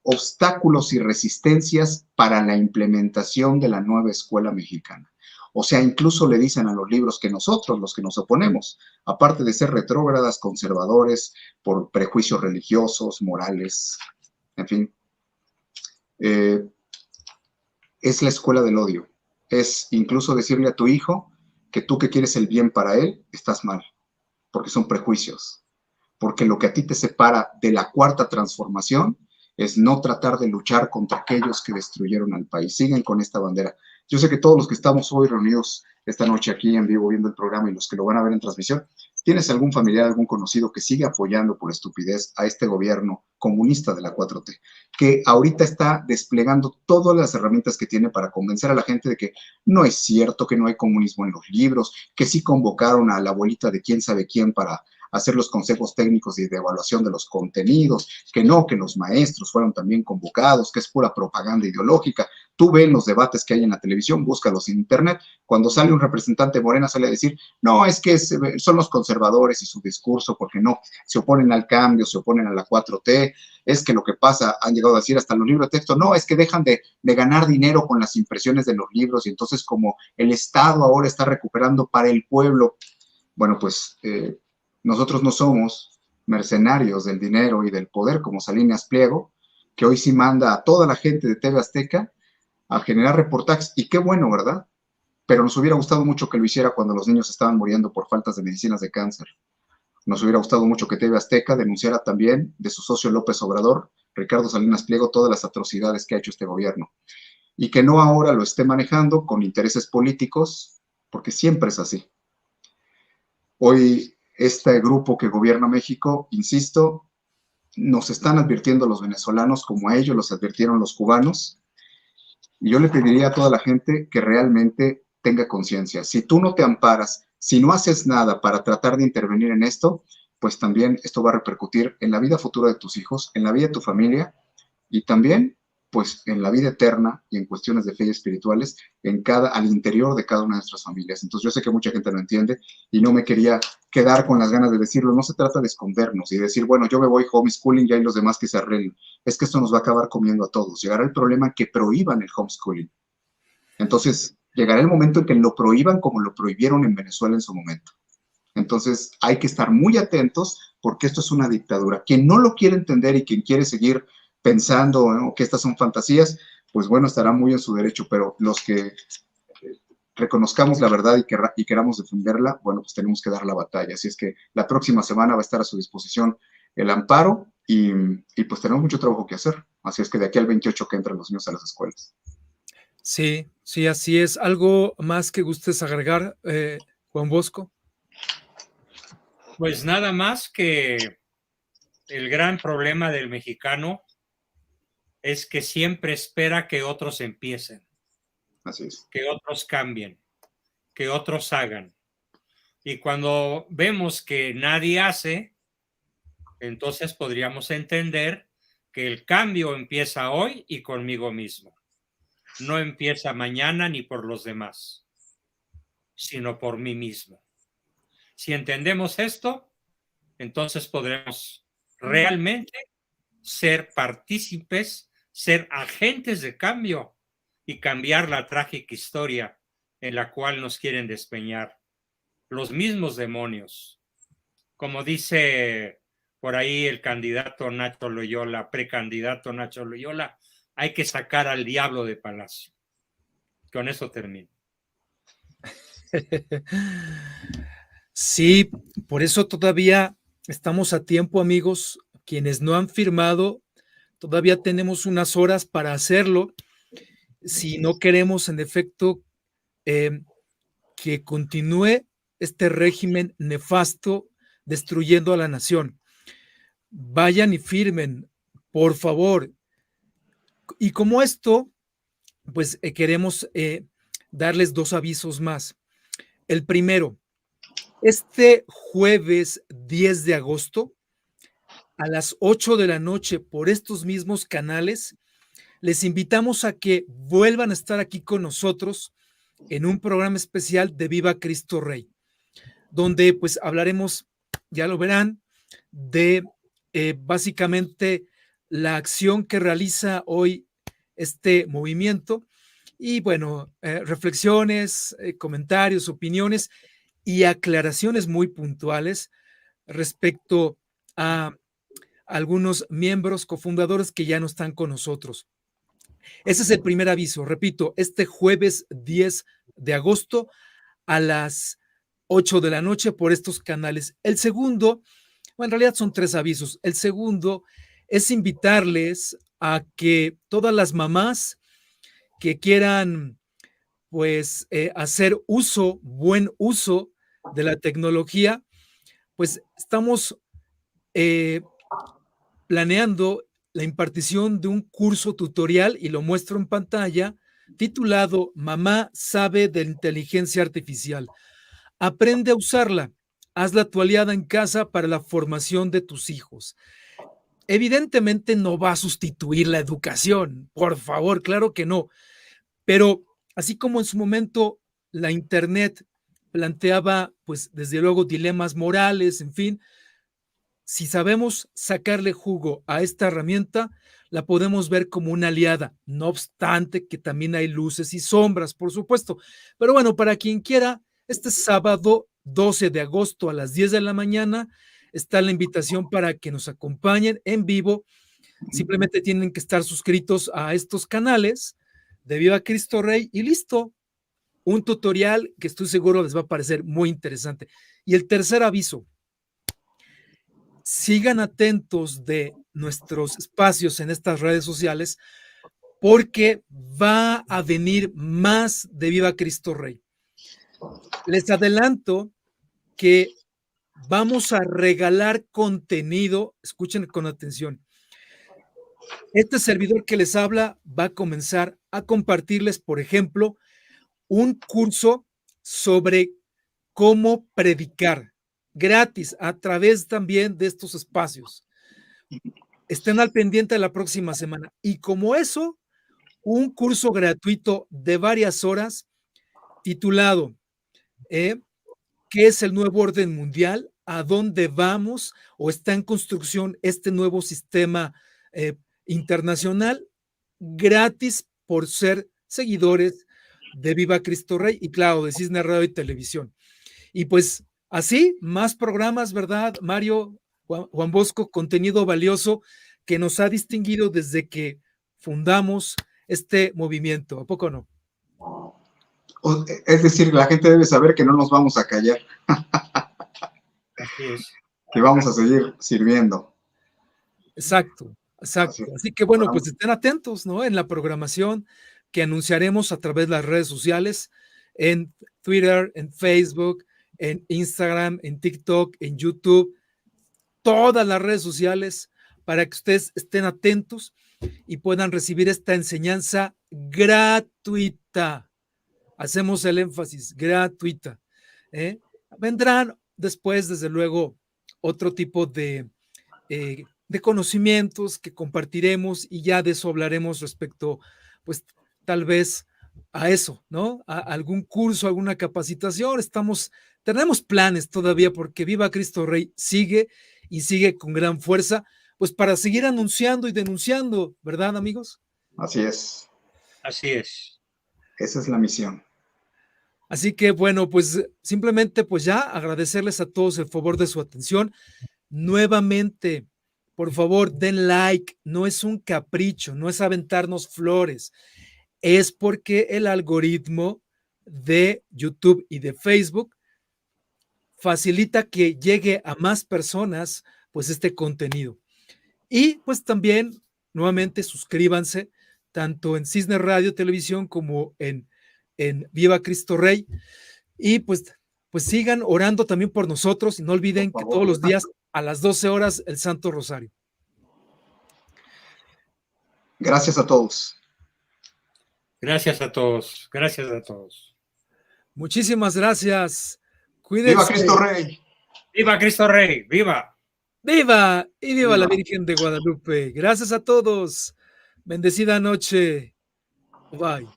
obstáculos y resistencias para la implementación de la nueva escuela mexicana. O sea, incluso le dicen a los libros que nosotros, los que nos oponemos, aparte de ser retrógradas, conservadores, por prejuicios religiosos, morales, en fin, es la escuela del odio. Es incluso decirle a tu hijo que tú que quieres el bien para él, estás mal, porque son prejuicios. Porque lo que a ti te separa de la cuarta transformación es no tratar de luchar contra aquellos que destruyeron al país. Siguen con esta bandera. Yo sé que todos los que estamos hoy reunidos esta noche aquí en vivo viendo el programa y los que lo van a ver en transmisión, ¿tienes algún familiar, algún conocido que sigue apoyando por estupidez a este gobierno comunista de la 4T, que ahorita está desplegando todas las herramientas que tiene para convencer a la gente de que no es cierto, que no hay comunismo en los libros, que sí convocaron a la abuelita de quién sabe quién para hacer los consejos técnicos y de evaluación de los contenidos, que no, que los maestros fueron también convocados, que es pura propaganda ideológica? Tú ves los debates que hay en la televisión, búscalos en internet, cuando sale un representante Morena sale a decir, no, es que son los conservadores y su discurso, porque no, se oponen al cambio, se oponen a la 4T, es que lo que pasa, han llegado a decir hasta los libros de texto, no, es que dejan de ganar dinero con las impresiones de los libros y entonces como el Estado ahora está recuperando para el pueblo, bueno, pues nosotros no somos mercenarios del dinero y del poder como Salinas Pliego, que hoy sí manda a toda la gente de TV Azteca a generar reportajes, y qué bueno, ¿verdad? Pero nos hubiera gustado mucho que lo hiciera cuando los niños estaban muriendo por faltas de medicinas de cáncer. Nos hubiera gustado mucho que TV Azteca denunciara también de su socio López Obrador, Ricardo Salinas Pliego, todas las atrocidades que ha hecho este gobierno. Y que no ahora lo esté manejando con intereses políticos, porque siempre es así. Hoy este grupo que gobierna México, insisto, nos están advirtiendo los venezolanos como a ellos los advirtieron los cubanos. Y yo le pediría a toda la gente que realmente tenga conciencia. Si tú no te amparas, si no haces nada para tratar de intervenir en esto, pues también esto va a repercutir en la vida futura de tus hijos, en la vida de tu familia y también pues en la vida eterna y en cuestiones de fe y espirituales al interior de cada una de nuestras familias. Entonces yo sé que mucha gente no entiende y no me quería quedar con las ganas de decirlo. No se trata de escondernos y decir, bueno, yo me voy homeschooling y hay los demás que se arreglen. Es que esto nos va a acabar comiendo a todos. Llegará el problema que prohíban el homeschooling. Entonces llegará el momento en que lo prohíban como lo prohibieron en Venezuela en su momento. Entonces hay que estar muy atentos porque esto es una dictadura. Quien no lo quiere entender y quien quiere seguir pensando, ¿no?, que estas son fantasías, pues bueno, estará muy en su derecho, pero los que reconozcamos la verdad y queramos defenderla, bueno, pues tenemos que dar la batalla. Así es que la próxima semana va a estar a su disposición el amparo y pues tenemos mucho trabajo que hacer. Así es que de aquí al 28 que entran los niños a las escuelas. Sí, sí, así es. ¿Algo más que gustes agregar, Juan Bosco? Pues nada más que el gran problema del mexicano es que siempre espera que otros empiecen. Así es. Que otros cambien, que otros hagan. Y cuando vemos que nadie hace, entonces podríamos entender que el cambio empieza hoy y conmigo mismo. No empieza mañana ni por los demás, sino por mí mismo. Si entendemos esto, entonces podremos realmente ser partícipes, ser agentes de cambio y cambiar la trágica historia en la cual nos quieren despeñar los mismos demonios. Como dice por ahí el candidato Nacho Loyola, precandidato Nacho Loyola, hay que sacar al diablo de Palacio. Con eso termino. Sí, por eso todavía estamos a tiempo, amigos. Quienes no han firmado, todavía tenemos unas horas para hacerlo. Si no queremos, en efecto, que continúe este régimen nefasto destruyendo a la nación. Vayan y firmen, por favor. Y como esto, pues queremos darles 2 avisos más. El primero, este jueves 10 de agosto, a las 8 de la noche, por estos mismos canales, les invitamos a que vuelvan a estar aquí con nosotros en un programa especial de Viva Cristo Rey, donde pues hablaremos, ya lo verán, de básicamente la acción que realiza hoy este movimiento y bueno, reflexiones, comentarios, opiniones y aclaraciones muy puntuales respecto a algunos miembros cofundadores que ya no están con nosotros. Ese es el primer aviso, repito, este jueves 10 de agosto a las 8 de la noche por estos canales. El segundo, bueno, en realidad son 3 avisos. El segundo es invitarles a que todas las mamás que quieran, pues, hacer buen uso de la tecnología, pues estamos planeando la impartición de un curso tutorial, y lo muestro en pantalla, titulado Mamá sabe de inteligencia artificial. Aprende a usarla, hazla tu aliada en casa para la formación de tus hijos. Evidentemente no va a sustituir la educación, por favor, claro que no, pero así como en su momento la Internet planteaba, pues desde luego, dilemas morales, en fin, si sabemos sacarle jugo a esta herramienta, la podemos ver como una aliada, no obstante que también hay luces y sombras, por supuesto. Pero bueno, para quien quiera, este sábado 12 de agosto a las 10 de la mañana está la invitación para que nos acompañen en vivo. Simplemente tienen que estar suscritos a estos canales de Viva Cristo Rey y listo. Un tutorial que estoy seguro les va a parecer muy interesante. Y el tercer aviso, sigan atentos de nuestros espacios en estas redes sociales porque va a venir más de Viva Cristo Rey. Les adelanto que vamos a regalar contenido, escuchen con atención. Este servidor que les habla va a comenzar a compartirles, por ejemplo, un curso sobre cómo predicar gratis a través también de estos espacios. Estén al pendiente la próxima semana. Y como eso, un curso gratuito de varias horas titulado ¿qué es el nuevo orden mundial? ¿A dónde vamos? ¿O está en construcción este nuevo sistema internacional? Gratis por ser seguidores de Viva Cristo Rey y claro, de Cisne Radio y Televisión. Y pues así, más programas, ¿verdad, Mario, Juan Bosco? Contenido valioso que nos ha distinguido desde que fundamos este movimiento, ¿a poco no? Es decir, la gente debe saber que no nos vamos a callar. Así es. Que vamos a seguir sirviendo. Exacto, exacto. Así que bueno, pues estén atentos, ¿no? En la programación que anunciaremos a través de las redes sociales, en Twitter, en Facebook, en Instagram, en TikTok, en YouTube, todas las redes sociales para que ustedes estén atentos y puedan recibir esta enseñanza gratuita. Hacemos el énfasis, gratuita. Vendrán después, desde luego, otro tipo de conocimientos que compartiremos y ya de eso hablaremos respecto, pues tal vez a eso, ¿no? A algún curso, alguna capacitación. Tenemos planes todavía porque Viva Cristo Rey sigue y sigue con gran fuerza, pues para seguir anunciando y denunciando, ¿verdad, amigos? Así es. Así es. Esa es la misión. Así que bueno, pues simplemente pues ya agradecerles a todos el favor de su atención. Nuevamente, por favor, den like, no es un capricho, no es aventarnos flores, es porque el algoritmo de YouTube y de Facebook facilita que llegue a más personas pues este contenido. Y pues también, nuevamente, suscríbanse tanto en Cisne Radio Televisión como en Viva Cristo Rey. Y pues pues sigan orando también por nosotros y no olviden Por que favor. todos los días a las 12 horas el Santo Rosario. Gracias a todos. Gracias a todos. Gracias a todos. Muchísimas gracias. Cuídense. ¡Viva Cristo Rey! ¡Viva Cristo Rey! ¡Viva! ¡Viva! Y viva la Viva. Virgen de Guadalupe. Gracias a todos. Bendecida noche. Bye.